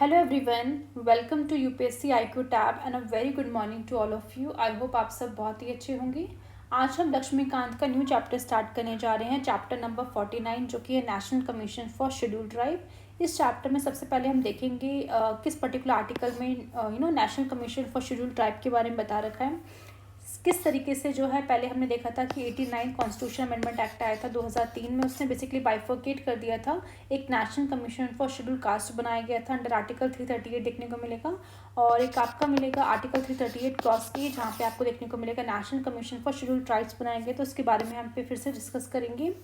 Hello everyone, welcome to UPSC IQ tab and a very good morning to all of you. I hope आप सब बहुत ही अच्छे होंगे। आज हम लक्ष्मीकांत का न्यू चैप्टर स्टार्ट करने जा रहे हैं, चैप्टर नंबर 49, जो कि है national commission for schedule tribe. इस चैप्टर में सबसे पहले हम देखेंगे किस पर्टिकुलर आर्टिकल में national commission for schedule tribe के बारे में बता रखा है। किस तरीके से जो है, पहले हमने देखा था कि 89 कॉन्स्टिट्यूशन अमेंडमेंट एक्ट आया था 2003 में। उसने बेसिकली बाइफर्केट कर दिया था, एक national commission for schedule caste बनाया गया था अंडर आर्टिकल 338 देखने को मिलेगा, और एक आपका मिलेगा आर्टिकल 338 क्लॉज ए, जहाँ पे आपको देखने को मिलेगा national commission for schedule tribes बनाए गए। तो उसके बारे में हम पे फिर से डिस्कस करेंगे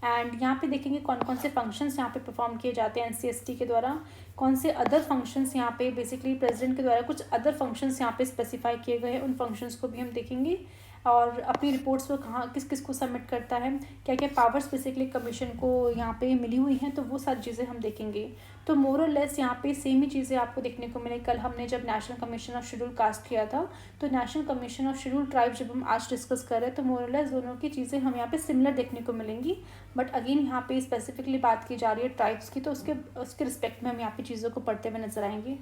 एंड यहाँ पे देखेंगे कौन कौन से फंक्शंस यहाँ पे परफॉर्म किए जाते हैं एनसीएसटी के द्वारा, कौन से अदर फंक्शंस यहाँ पे बेसिकली प्रेसिडेंट के द्वारा कुछ अदर फंक्शंस यहाँ पे स्पेसिफाई किए गए हैं, उन फंक्शंस को भी हम देखेंगे। और अपनी रिपोर्ट्स को कहाँ किस किस को सबमिट करता है, क्या क्या पावर्स बेसिकली कमीशन को यहाँ पे मिली हुई हैं, तो वो सारी चीज़ें हम देखेंगे। तो मोर और लेस यहाँ पे सेम ही चीज़ें आपको देखने को मिले। कल हमने जब national commission of schedule caste किया था, तो national commission of schedule tribe जब हम आज डिस्कस कर रहे हैं, तो मोर और लेस दोनों की चीज़ें हम यहाँ पे सिमिलर देखने को मिलेंगी। बट अगेन यहाँ पे स्पेसिफिकली बात की जा रही है ट्राइब्स की, तो उसके रिस्पेक्ट में हम यहाँ पे चीज़ों को पढ़ते हुए नजर आएंगे।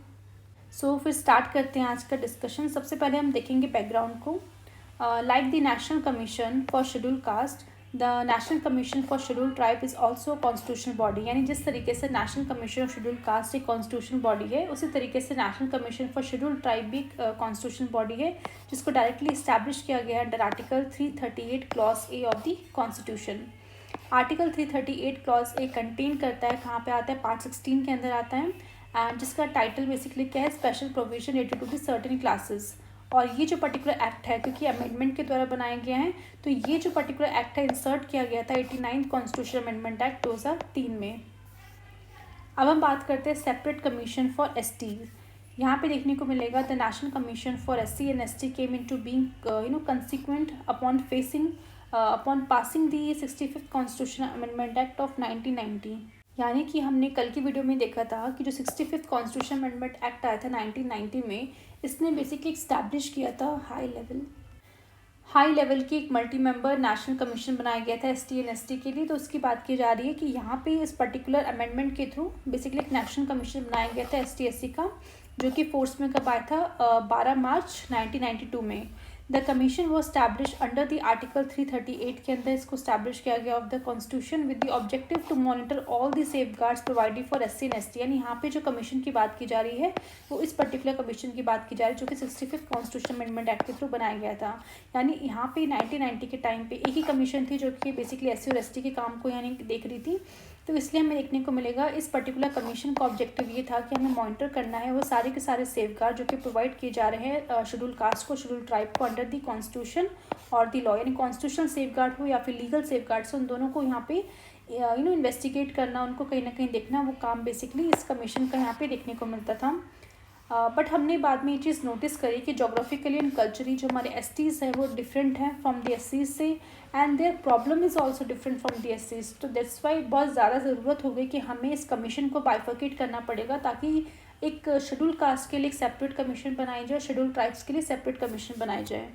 फिर स्टार्ट करते हैं आज का डिस्कशन। सबसे पहले हम देखेंगे बैकग्राउंड को। Like the National Commission for Scheduled Caste, the National Commission for Scheduled Tribe is also a constitutional body। यानी जिस तरीके से national commission of schedule caste एक कॉन्स्टिट्यूशनल बॉडी है, उसी तरीके से national commission for schedule tribe भी कॉन्स्टिट्यूशनल बॉडी है, जिसको डायरेक्टली इस्टेब्लिश किया गया है under article 338 clause A of the constitution. Article 338 clause A contain करता है, कहाँ पे आता है, पार्ट 16 के अंदर आता है, एंड जिसका टाइटल बेसिकली क्या है, special provision related to the certain classes. और ये जो पर्टिकुलर एक्ट है, क्योंकि अमेंडमेंट के द्वारा बनाया गया है, तो ये जो पर्टिकुलर एक्ट है इंसर्ट किया गया था 89 कॉन्स्टिट्यूशन अमेंडमेंट एक्ट 2003 में। अब हम बात करते हैं सेपरेट कमीशन फॉर एसटी। यहाँ पे देखने को मिलेगा the national commission for SC and ST came into being consequent upon passing the 65th constitution amendment act of 1990। यानी कि हमने कल की वीडियो में देखा था कि जो 65th कॉन्स्टिट्यूशन अमेंडमेंट एक्ट आया था 1990 में, इसने बेसिकली इस्टेब्लिश किया था हाई लेवल की एक मल्टी मेंबर नेशनल कमीशन बनाया गया था एसटी एंड एसटी के लिए। तो उसकी बात की जा रही है कि यहाँ पे इस पर्टिकुलर अमेंडमेंट के थ्रू बेसिकली एक नेशनल कमीशन बनाया गया था एसटी एससी का, जो कि फोर्स में कब आया था, 12 मार्च 1992 में। द कमीशन वो स्टैब्लिश अंडर द आर्टिकल 338 के अंदर इसको स्टैब्लिश किया गया of the constitution with the objective to monitor all the safeguards provided for SC and ST. यानी यहाँ पे जो कमीशन की बात की जा रही है, वो इस पर्टिकुलर कमीशन की बात की जा रही है, जो कि 65th कॉन्स्टिट्यूशन अमेंडमेंट एक्ट के थ्रू बनाया गया था। यानी यहाँ पे 1990 के टाइम पे एक ही कमीशन थी जो कि बेसिकली एससी और एसटी के काम को यानी देख रही थी। तो इसलिए हमें देखने को मिलेगा इस पर्टिकुलर कमीशन का ऑब्जेक्टिव ये था कि हमें मॉनिटर करना है वो सारे के सारे सेफगार्ड जो कि प्रोवाइड किए जा रहे हैं शेड्यूल कास्ट को, शेड्यूल ट्राइब को अंडर दी कॉन्स्टिट्यूशन और दी लॉ। यानी कॉन्स्टिट्यूशनल सेफगार्ड हो या फिर लीगल सेफगार्ड्स हो, उन दोनों को यहाँ पे इन्वेस्टिगेट करना, उनको कहीं ना कहीं देखना, वो काम बेसिकली इस कमीशन का यहाँ पे देखने को मिलता था। बट हमने बाद में ये चीज़ नोटिस करी कि जोग्राफिकली एंड कल्चरली जो हमारे एसटीज़ हैं वो डिफरेंट हैं फ्रॉम द एससीज से, and their problem is also different from the एससीज। तो दैट्स वाई बहुत ज़्यादा ज़रूरत हो गई कि हमें इस कमीशन को बाइफर्केट करना पड़ेगा, ताकि एक शेड्यूल कास्ट के लिए एक सेपरेट कमीशन बनाई जाए, शेड्यूल ट्राइब्स के लिए सेपरेट कमीशन बनाई जाए।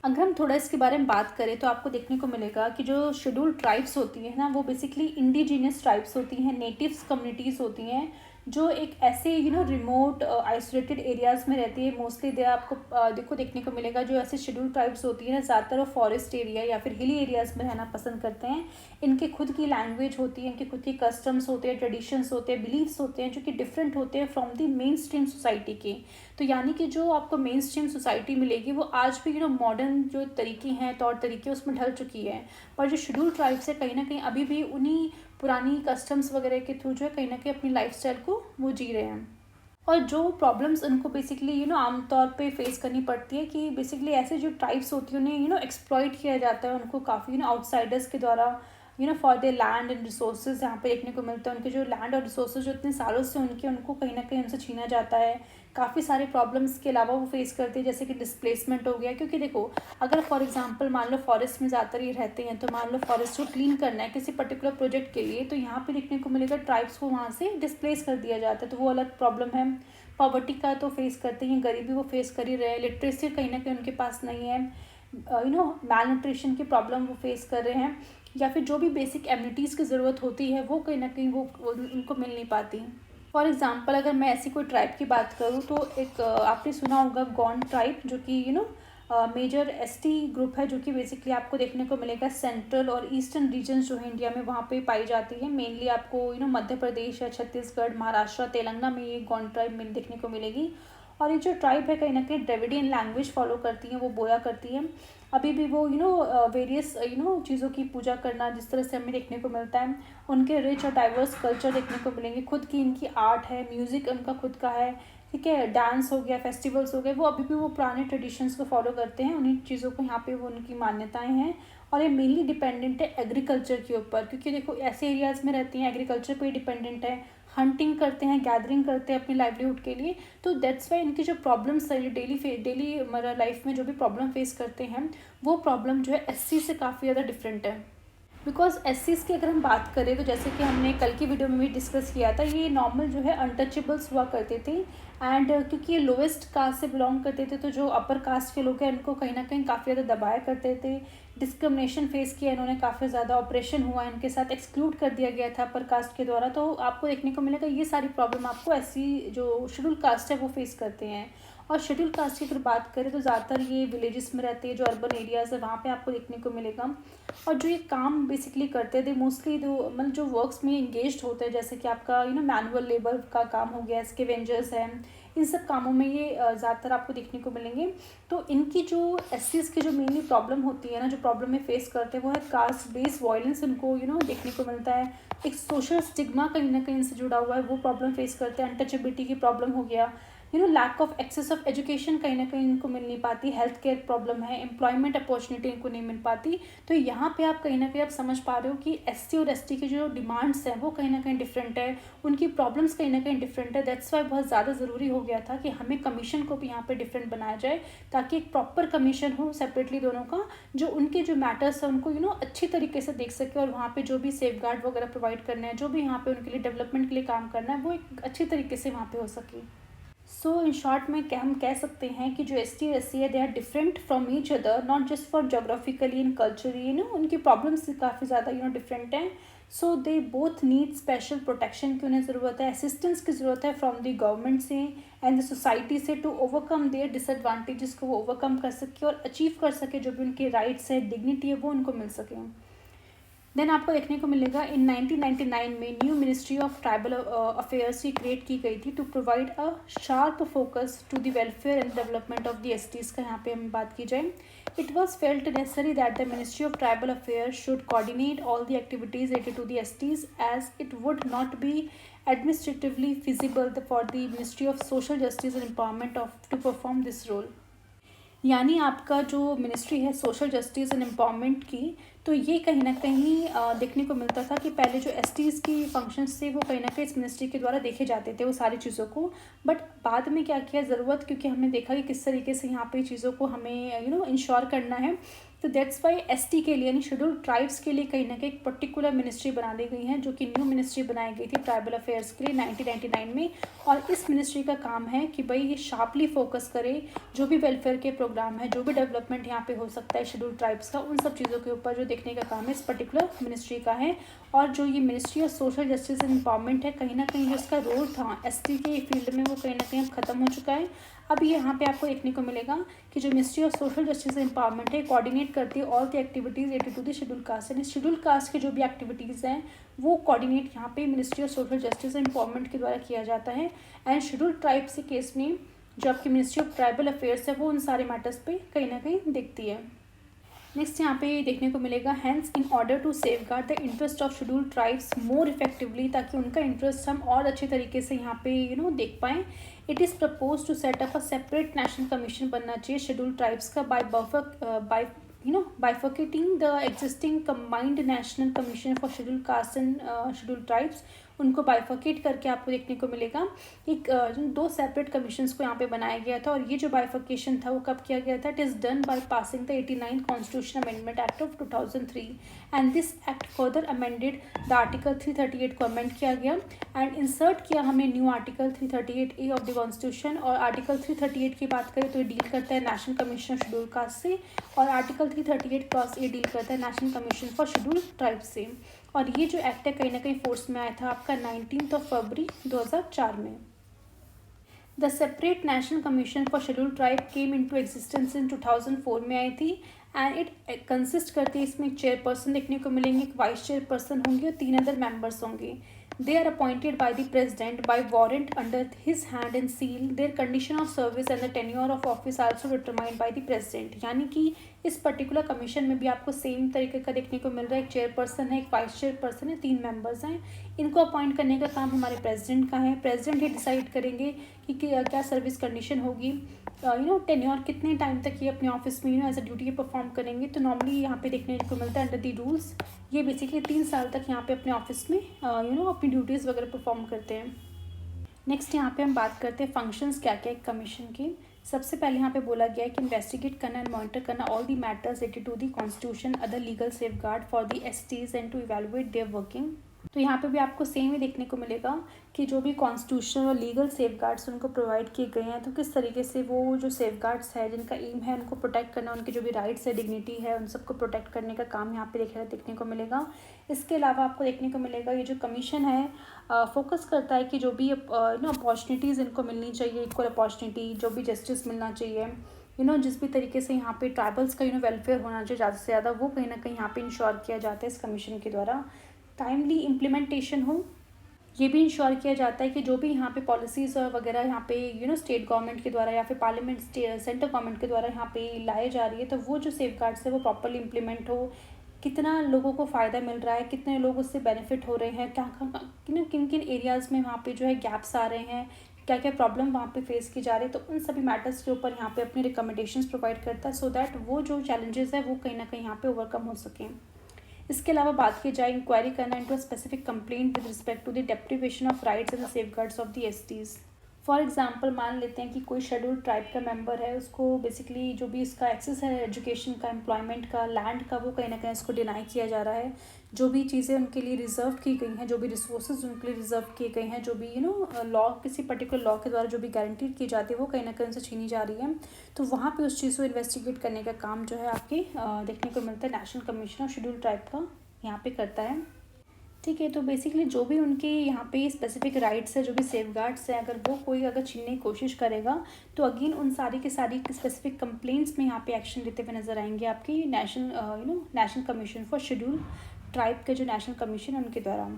अगर हम थोड़ा इसके बारे में बात करें तो आपको देखने को मिलेगा कि जो शेड्यूल ट्राइब्स होती हैं ना, वो बेसिकली इंडिजिनियस ट्राइब्स होती हैं, नेटिव्स कम्युनिटीज़ होती हैं, जो एक ऐसे रिमोट आइसोलेटेड एरियाज़ में रहती है मोस्टली। दे आपको देखने को मिलेगा जो ऐसे शेड्यूल ट्राइब्स होती है ना, ज़्यादातर वो फॉरेस्ट एरिया या फिर हिली एरियाज़ में रहना पसंद करते हैं। इनके खुद की लैंग्वेज होती है, इनके खुद की कस्टम्स होते हैं, ट्रेडिशंस होते हैं, बिलीव्स होते हैं, जो कि डिफरेंट होते हैं from the main stream society के। तो यानी कि जो आपको मेन स्ट्रीम सोसाइटी मिलेगी वो आज भी मॉडर्न जो तरीके हैं, तौर तरीके उसमें ढल चुकी है, पर जो शेड्यूल ट्राइब्स है कहीं ना कहीं अभी भी उन्हीं पुरानी कस्टम्स वगैरह के थ्रू जो है कहीं ना कहीं अपनी लाइफस्टाइल को वो जी रहे हैं। और जो प्रॉब्लम्स उनको बेसिकली आमतौर पे फेस करनी पड़ती है कि बेसिकली ऐसे जो ट्राइब्स होती हैं उन्हें एक्सप्लॉइट किया जाता है, उनको काफ़ी आउटसाइडर्स के द्वारा for their land and resources यहाँ पे देखने को मिलता है। उनके जो लैंड और रिसोर्सेज जो इतने सालों से उनको कहीं ना कहीं उनसे छीना जाता है। काफ़ी सारे प्रॉब्लम्स के अलावा वो फेस करते हैं, जैसे कि डिस्प्लेसमेंट हो गया। क्योंकि देखो, अगर फॉर एग्जांपल मान लो फॉरेस्ट में ज़्यादातर ये रहते हैं, तो मान लो फॉरेस्ट को क्लीन करना है किसी पर्टिकुलर प्रोजेक्ट के लिए, तो यहाँ पे देखने को मिलेगा ट्राइब्स को वहाँ से डिस्प्लेस कर दिया जाता है, तो वो अलग प्रॉब्लम है। पॉवर्टी का तो फेस करते हैं, गरीबी वो फेस कर ही रहे हैं, लिटरेसी कहीं ना कहीं उनके पास नहीं है, मैल न्यूट्रिशन की प्रॉब्लम वो फेस कर रहे हैं, या फिर जो भी बेसिक एमिनिटीज़ की ज़रूरत होती है वो कहीं ना कहीं वो उनको मिल नहीं पाती। फॉर एग्ज़ाम्पल अगर मैं ऐसी कोई ट्राइब की बात करूँ तो एक आपने सुना होगा गौंड ट्राइब, जो कि मेजर एसटी ग्रुप है, जो कि बेसिकली आपको देखने को मिलेगा सेंट्रल और ईस्टर्न रीजन्स जो है इंडिया में वहाँ पे पाई जाती है। मेनली आपको मध्य प्रदेश या छत्तीसगढ़, महाराष्ट्र, तेलंगाना में ये गौंड ट्राइब में देखने को मिलेगी। और ये जो ट्राइब है कहीं ना कहीं द्रविडियन लैंग्वेज फॉलो करती है, वो बोया करती है। अभी भी वो वेरियस चीज़ों की पूजा करना जिस तरह से हमें देखने को मिलता है, उनके रिच और डाइवर्स कल्चर देखने को मिलेंगे, खुद की इनकी आर्ट है, म्यूज़िक उनका खुद का है, ठीक है, डांस हो गया, फेस्टिवल्स हो गए, वो अभी भी वो पुराने ट्रेडिशंस को फॉलो करते हैं, उन्हीं चीज़ों को यहाँ पे वो उनकी मान्यताएं हैं। और ये मेनली डिपेंडेंट है एग्रीकल्चर के ऊपर, क्योंकि देखो ऐसे एरियाज़ में रहती हैं, एग्रीकल्चर पे डिपेंडेंट है, हंटिंग करते हैं, गैदरिंग करते हैं अपनी लाइवलीहुड के लिए। तो दैट्स वाई इनकी जो प्रॉब्लम्स है, डेली हमारा लाइफ में जो भी प्रॉब्लम फेस करते हैं, वो प्रॉब्लम जो है एससी से काफ़ी ज़्यादा डिफरेंट है। बिकॉज एससीज़ की अगर हम बात करें तो जैसे कि हमने कल की वीडियो में भी डिस्कस किया था, ये नॉर्मल जो है अनटचेबल्स हुआ करते थे। एंड क्योंकि ये लोवेस्ट कास्ट से बिलोंग करते थे, तो जो अपर कास्ट के लोग हैं इनको कहीं ना कहीं काफ़ी ज़्यादा दबाया करते थे, डिस्क्रिमिनेशन फेस किया इन्होंने, काफ़ी ज़्यादा ऑपरेशन हुआ, इनके साथ एक्सक्लूड कर दिया गया था अपर कास्ट के द्वारा। तो आपको देखने को मिलेगा ये सारी प्रॉब्लम आपको एससी जो शेड्यूल कास्ट है वो फेस करते हैं। और शेड्यूल कास्ट की अगर बात करें तो ज़्यादातर ये विलेजेस में रहते हैं, जो अर्बन एरियाज़ है वहाँ पे आपको देखने को मिलेगा। और जो ये काम बेसिकली करते थे मोस्टली, जो मतलब जो वर्क्स में इंगेज्ड होते हैं, जैसे कि आपका मैनुअल लेबर का काम हो गया, स्कैवेंजर्स हैं, इन सब कामों में ये ज़्यादातर आपको देखने को मिलेंगे। तो इनकी जो एससीज़ की जो मेनली प्रॉब्लम होती है ना, जो प्रॉब्लम में फेस करते हैं, वो है कास्ट बेस्ड वायलेंस इनको देखने को मिलता है। एक सोशल स्टिग्मा कहीं ना कहीं से जुड़ा हुआ है, वो प्रॉब्लम फेस करते हैं। अनटचेबिलिटी की प्रॉब्लम हो गया, lack of access of education कहीं ना कहीं इनको मिल नहीं पाती, हेल्थ केयर प्रॉब्लम है, एम्प्लॉयमेंट अपॉर्चुनिटी इनको नहीं मिल पाती। तो यहाँ पे आप कहीं ना कहीं आप समझ पा रहे हो कि एससी और एसटी की जो डिमांड्स हैं वो कहीं ना कहीं डिफरेंट है, उनकी प्रॉब्लम्स कहीं ना कहीं डिफरेंट है। दैट्स वाई बहुत ज़्यादा ज़रूरी हो गया था कि हमें कमीशन को भी यहाँ पे डिफरेंट बनाया जाए, ताकि एक प्रॉपर कमीशन हो सेपरेटली दोनों का, जो उनके जो मैटर्स है उनको अच्छी तरीके से देख सके, और वहाँ पे जो भी सेफ गार्ड वगैरह प्रोवाइड करना है, जो भी यहाँ पे उनके लिए डेवलपमेंट के लिए काम करना है, वो एक अच्छी तरीके से वहाँ पे हो सके। सो इन शॉर्ट में क्या हम कह सकते हैं कि जो एस टी और एस सी है, they are different from each other, not just for geographically and culturally, उनकी प्रॉब्लम्स काफ़ी ज़्यादा डिफरेंट हैं। So they both need special protection की उन्हें ज़रूरत है, असिस्टेंस की ज़रूरत है फ्रॉम द गवर्नमेंट से एंड द सोसाइटी से, टू ओवरकम देयर डिसएडवांटेजेस को वो ओवरकम कर सके और अचीव कर सके, जो भी उनके राइट्स है, डिग्निटी है, वो उनको मिल सके। देन आपको देखने को मिलेगा इन 1999 में new ministry of tribal affairs की क्रिएट की गई थी, to provide a sharp focus to the welfare and development of the STs का यहाँ पे हम बात की जाए। It was felt necessary that the ministry of tribal affairs should coordinate all the activities related to the STs, as it would not be administratively feasible for the Ministry of Social Justice and Empowerment of to perform this role। यानी आपका जो ministry है social justice and empowerment की, तो ये कहीं ना कहीं देखने को मिलता था कि पहले जो एसटीज़ की फंक्शंस थे वो कहीं ना कहीं इस मिनिस्ट्री के द्वारा देखे जाते थे वो सारी चीज़ों को। बट बाद में क्या किया ज़रूरत, क्योंकि हमने देखा कि किस तरीके से यहाँ पे चीज़ों को हमें इंश्योर करना है, तो दैट्स वाई एसटी के लिए यानी शेड्यूल्ड ट्राइब्स के लिए कहीं ना कहीं एक पर्टिकुलर मिनिस्ट्री बना दी गई है, जो कि न्यू मिनिस्ट्री बनाई गई थी ट्राइबल अफेयर्स के लिए 1999 में। और इस मिनिस्ट्री का काम है कि भाई ये शार्पली फोकस करे, जो भी वेलफेयर के प्रोग्राम है, जो भी डेवलपमेंट यहाँ पे हो सकता है शेड्यूल्ड ट्राइब्स का, उन सब चीज़ों के ऊपर जो देखने का काम है इस पर्टिकुलर मिनिस्ट्री का है। और जो ये ministry of social justice and empowerment है, कहीं ना कहीं जो इसका रोल था एसटी के फील्ड में, वो कहीं ना कहीं अब खत्म हो चुका है। अब यहाँ पे आपको देखने को मिलेगा कि जो ministry of social justice and empowerment है, कोऑर्डिनेट करती है all the activities related to the schedule caste, यानी शेड्यूल कास्ट की जो भी एक्टिविटीज़ हैं वो कोऑर्डिनेट यहाँ पे ministry of social justice and empowerment के द्वारा किया जाता है। एंड शेड्यूल ट्राइब्स के केस में जो आपकी मिनिस्ट्री ऑफ ट्राइबल अफेयर्स है वो उन सारे मैटर्स पे कहीं ना कहीं देखती है। नेक्स्ट यहाँ पे देखने को मिलेगा, hence in order to safeguard the interest of scheduled tribes more effectively, ताकि उनका इंटरेस्ट हम और अच्छे तरीके से यहाँ पे देख पाएँ, it is propose to set up a separate national commission बनना चाहिए शेड्यूल्ड ट्राइब्स का, by bifurcating the existing combined national commission for scheduled castes and scheduled tribes, उनको बाइफर्केट करके आपको देखने को मिलेगा एक दो सेपरेट कमीशंस को यहाँ पे बनाया गया था। और ये जो बाइफर्केशन था वो कब किया गया था, it is done by passing the 89 constitution amendment act of 2003, and this act further amended the article 338 को अमेंड किया गया एंड इंसर्ट किया हमने new article 338A of the constitution. और आर्टिकल 338 की बात करें तो ये डील करता है national commission of schedule caste से, और आर्टिकल 338 क्रॉस ये डील करता है national commission for schedule tribes से। और ये जो एक्ट है कहीं ना कहीं फोर्स में आया था आपका 19 फरवरी 2004 में। The separate national commission for schedule tribe came into existence in 2004 में आई थी एंड इट कंसिस्ट करती है, इसमें एक चेयरपर्सन देखने को मिलेंगे, एक वाइस चेयरपर्सन होंगे और 3 अदर मेंबर्स होंगे। They are appointed by the president by warrant under his hand and seal. Their condition of service and the tenure of office are also determined by the president. यानी कि इस particular commission में भी आपको same तरीके का देखने को मिल रहा है, एक चेयरपर्सन है, एक वाइस चेयरपर्सन है, 3 मेंबर्स हैं। इनको अपॉइंट करने का काम हमारे प्रेसिडेंट का है। प्रेसिडेंट ही डिसाइड करेंगे कि क्या सर्विस कंडीशन होगी, टेन्योर कितने टाइम तक ये अपने ऑफिस में एज अ ड्यूटी परफॉर्म करेंगे। तो नॉर्मली यहाँ पे देखने को मिलता है अंडर दी रूल्स ये बेसिकली 3 साल तक यहाँ पे अपने ऑफिस में अपनी ड्यूटीज़ वगैरह परफॉर्म करते हैं। नेक्स्ट यहाँ पे हम बात करते हैं फंक्शंस क्या क्या है कमीशन की। सबसे पहले यहाँ पे बोला गया है कि इन्वेस्टिगेट करना एंड मॉनिटर करना all the matters related to the constitution other legal safeguard for the STs and to evaluate their working. तो यहाँ पे भी आपको सेम ही देखने को मिलेगा कि जो भी कॉन्स्टिट्यूशनल और लीगल सेफगार्ड्स उनको प्रोवाइड किए गए हैं, तो किस तरीके से वो जो सेफगार्ड्स है जिनका एम है उनको प्रोटेक्ट करना, उनके जो भी राइट्स है, डिग्निटी है, उन सबको प्रोटेक्ट करने का काम यहाँ पे देखने को मिलेगा। इसके अलावा आपको देखने को मिलेगा ये जो कमीशन है फोकस करता है कि जो भी अपॉर्चुनिटीज़ इनको मिलनी चाहिए, इक्वल अपॉर्चुनिटी, जो भी जस्टिस मिलना चाहिए, जिस भी तरीके से यहाँ पे ट्राइबल्स का वेलफेयर होना चाहिए ज़्यादा से ज़्यादा, वो कहीं ना कहीं यहाँ पे इंश्योर किया जाता है इस कमीशन के द्वारा। टाइमली इम्प्लीमेंटेशन हो ये भी इंश्योर किया जाता है कि जो भी यहाँ पे पॉलिसीज़ वगैरह यहाँ पे स्टेट गवर्नमेंट के द्वारा या फिर पार्लियामेंट सेंट्रल गवर्नमेंट के द्वारा यहाँ पे लाई जा रही है, तो वो जो सेफगार्ड्स है वो प्रॉपर्ली इम्प्लीमेंट हो, कितना लोगों को फ़ायदा मिल रहा है, कितने लोग उससे बेनिफिट हो रहे हैं, किन किन एरियाज़ में वहाँ पे जो है गैप्स आ रहे हैं, क्या क्या प्रॉब्लम वहाँ पे फेस की जा रही है, तो उन सभी मैटर्स के ऊपर यहाँ पे अपनी रिकमेंडेशंस प्रोवाइड करता है सो दैट वो जो चैलेंजेस है वो कहीं ना कहीं यहाँ पे ओवरकम हो सकें। इसके अलावा बात की जाए इंक्वायरी करना into a specific complaint with respect to the deprivation of rights and the safeguards of the STs. For example मान लेते हैं कि कोई शेड्यूल्ड ट्राइब का मेंबर है, उसको बेसिकली जो भी इसका एक्सेस है एजुकेशन का, एम्प्लॉयमेंट का, लैंड का, वो कहीं ना कहीं इसको डिनाई किया जा रहा है। जो भी चीज़ें उनके लिए रिजर्व की गई हैं, जो भी रिसोर्सेज उनके लिए रिजर्व किए गए हैं, जो भी लॉ किसी पर्टिकुलर लॉ के द्वारा जो भी गारंटी की जाती है वो कहीं ना कहीं उनसे छीनी जा रही है, तो वहाँ पे उस चीज़ को इन्वेस्टिगेट करने का काम जो है आपके देखने को मिलता है national commission of scheduled tribe का यहाँ पे करता है। ठीक है, तो बेसिकली जो भी उनके यहाँ पे स्पेसिफिक राइट्स है, जो भी सेफगार्ड्स हैं, अगर वो कोई अगर छीनने की कोशिश करेगा तो अगेन उन सारी की सारी स्पेसिफिक कंप्लेंट्स में यहाँ पे एक्शन लेते हुए नजर आएंगे आपकी national commission for schedule tribe के जो नेशनल कमीशन है उनके द्वारा।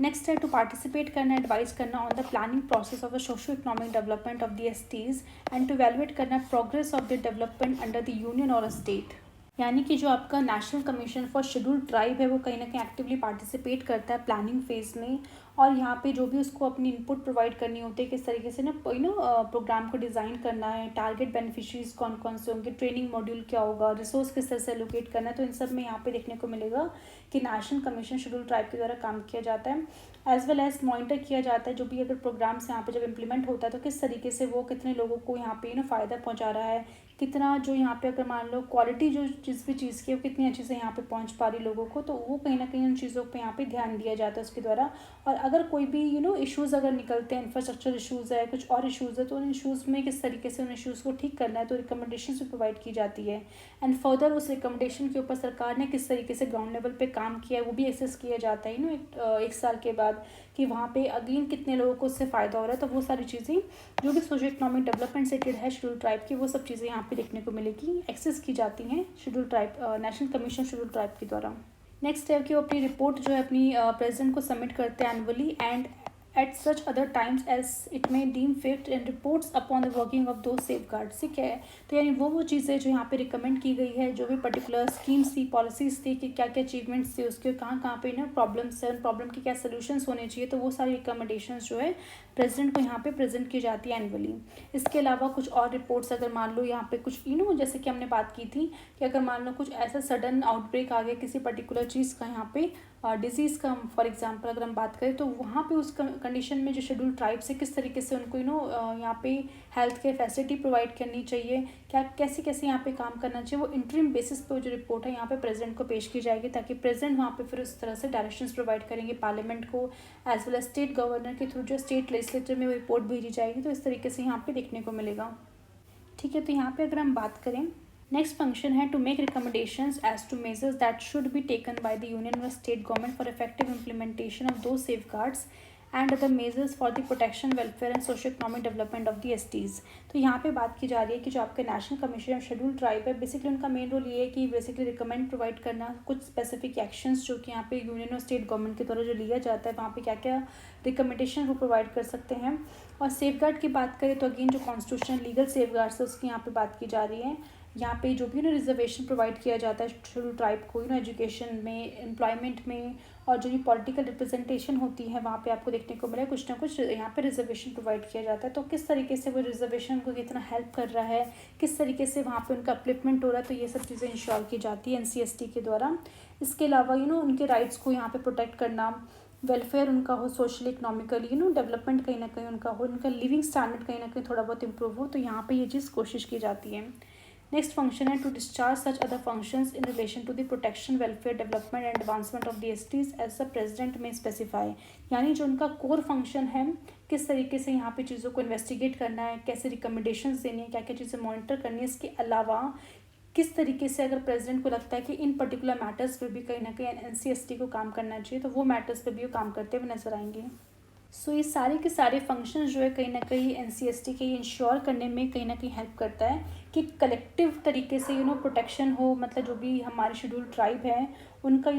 नेक्स्ट है टू पार्टिसिपेट करना, एडवाइस करना on the planning process of the socio economic development of the STs and to evaluate करना progress of the development under the union और स्टेट। यानी कि जो आपका national commission for scheduled tribe है वो कहीं ना कहीं एक्टिवली पार्टिसिपेट करता है प्लानिंग फेज में, और यहाँ पे जो भी उसको अपनी इनपुट प्रोवाइड करनी होती है, किस तरीके से प्रोग्राम को डिज़ाइन करना है, टारगेट बेनिफिशरीज कौन कौन से होंगे, ट्रेनिंग मॉड्यूल क्या होगा, रिसोर्स किस तरह से एलोकेट करना है, तो इन सब में यहाँ पे देखने को मिलेगा कि नेशनल कमीशन शेड्यूल्ड ट्राइब के द्वारा काम किया जाता है। एज वेल एज मॉनिटर किया जाता है जो भी अगर प्रोग्राम्स यहाँ पे जब इम्प्लीमेंट होता है तो किस तरीके से वो कितने लोगों को यहाँ पे फ़ायदा पहुँचा रहा है, कितना जो यहाँ पे अगर मान लो क्वालिटी जो जिस भी चीज़ की वो कितनी अच्छे से यहाँ पे पहुँच पा रही लोगों को, तो वो कहीं ना कहीं उन चीज़ों पे यहाँ पे ध्यान दिया जाता है उसके द्वारा। और अगर कोई भी इश्यूज़ अगर निकलते हैं, इंफ्रास्ट्रक्चर इशूज़ है, कुछ और इशूज़ है, तो उन इशूज़ में किस तरीके से उन इशूज़ को ठीक करना है, तो रिकमेंडेशन भी प्रोवाइड की जाती है। एंड फर्दर उस रिकमेंडेशन के ऊपर सरकार ने किस तरीके से ग्राउंड लेवल पे काम किया है वो भी एसेस किया जाता है एक साल के बाद कि वहाँ पे अगेन कितने लोगों को उससे फ़ायदा हो रहा है। तो वो सारी चीज़ें जो भी सोशो इकोनॉमिक डेवलपमेंट से रिलेटेड है शेड्यूल ट्राइब की, वो सब चीज़ें यहाँ पे देखने को मिलेगी, एक्सेस की जाती हैं schedule tribe national commission schedule tribe के द्वारा। नेक्स्ट है कि वो अपनी रिपोर्ट जो है अपनी प्रेसिडेंट को सबमिट करते हैं annually and at such other times as it may deem fit and reports upon the working of those safeguards। ठीक है, तो यानी वो चीज़ें जो यहाँ पे रिकमेंड की गई है, जो भी पर्टिकुलर स्कीम्स थी, पॉलिसीज़ थी कि क्या क्या अचीवमेंट्स थे उसके, कहाँ पे प्रॉब्लम्स है, उन प्रॉब्लम के क्या सोल्यूशंस होने चाहिए, तो वो सारी रिकमेंडेशंस जो है प्रेसिडेंट को यहाँ पे प्रेजेंट की जाती है एनुअली। इसके अलावा कुछ और रिपोर्ट्स अगर मान लो यहाँ पे कुछ जैसे कि हमने बात की थी कि अगर मान लो कुछ ऐसा सडन आउटब्रेक आ गया किसी पर्टिकुलर चीज़ का, यहाँ पे डिजीज़ का फॉर एग्जांपल अगर हम बात करें, तो वहाँ पे उस कंडीशन में जो शेड्यूल ट्राइब्स है किस तरीके से उनको यहाँ पे हेल्थ केयर फैसिलिटी प्रोवाइड करनी चाहिए, क्या कैसे कैसे यहाँ पे काम करना चाहिए, वो इंटरिम बेसिस पे जो रिपोर्ट है यहाँ पे प्रेसिडेंट को पेश की जाएगी, ताकि प्रेसिडेंट वहाँ पे फिर उस तरह से डायरेक्शंस प्रोवाइड करेंगे पार्लियामेंट को as well as state governor के थ्रू जो स्टेट लेजिस्लेचर में वो रिपोर्ट भेजी जाएगी। तो इस तरीके से यहाँ पे देखने को मिलेगा। ठीक है, तो यहाँ पे अगर हम बात करें नेक्स्ट फंक्शन है to make recommendations as to measures that should be taken by the union व state government for effective implementation of those safeguards and other measures for the protection welfare and socio economic development of the STs. तो यहाँ पे बात की जा रही है कि जो आपके national commission of schedule tribe है, बेसिकली उनका मेन रोल ये है कि बेसिकली रिकमेंड प्रोवाइड करना कुछ स्पेसिफिक एक्शंस जो कि यहाँ पे यूनियन और स्टेट गवर्नमेंट के द्वारा जो लिया जाता है वहाँ पे क्या क्या रिकमेंडेशन वो प्रोवाइड कर सकते हैं। और सेफगार्ड की बात करें तो अगेन जो कॉन्स्टिट्यूशनल लीगल सेफगार्ड्स है उसकी यहाँ पे बात की जा रही है। यहाँ पे जो भी रिजर्वेशन प्रोवाइड किया जाता है शेड्यूल ट्राइब को एजुकेशन में, एम्प्लॉयमेंट में, और जो ये पॉलिटिकल रिप्रेजेंटेशन होती है वहाँ पे आपको देखने को मिला कुछ ना कुछ यहाँ पे रिजर्वेशन प्रोवाइड किया जाता है। तो किस तरीके से वो रिजर्वेशन को कितना हेल्प कर रहा है, किस तरीके से वहाँ पे उनका अपलिफ्टमेंट हो रहा है, तो ये सब चीज़ें इंश्योर की जाती है एनसीएसटी के द्वारा। इसके अलावा उनके राइट्स को यहाँ पे प्रोटेक्ट करना, वेलफेयर उनका हो, सोशल इकोनॉमिकली डेवलपमेंट कहीं ना कहीं उनका हो, उनका लिविंग स्टैंडर्ड कहीं ना कहीं थोड़ा बहुत इंप्रूव हो, तो यहाँ पे ये चीज़ कोशिश की जाती है। नेक्स्ट फंक्शन है to discharge such other functions in relation to the protection, welfare, development and advancement of the STs as the president may specify. यानी जो उनका कोर फंक्शन है, किस तरीके से यहाँ पे चीज़ों को इन्वेस्टिगेट करना है, कैसे रिकमेंडेशंस देनी है, क्या क्या चीज़ें मॉनिटर करनी है, इसके अलावा किस तरीके से अगर प्रेसिडेंट को लगता है कि इन पर्टिकुलर मैटर्स पे भी कहीं ना कहीं एनसीएसटी को काम करना चाहिए तो वो मैटर्स पे भी वो काम करते हुए नजर आएंगे। सो ये सारे के सारे फंक्शंस जो है कहीं ना कहीं एनसीएसटी के इंश्योर करने में कहीं ना कहीं हेल्प करता है कि कलेक्टिव तरीके से प्रोटेक्शन हो, मतलब जो भी हमारे शेड्यूल ट्राइब है उनका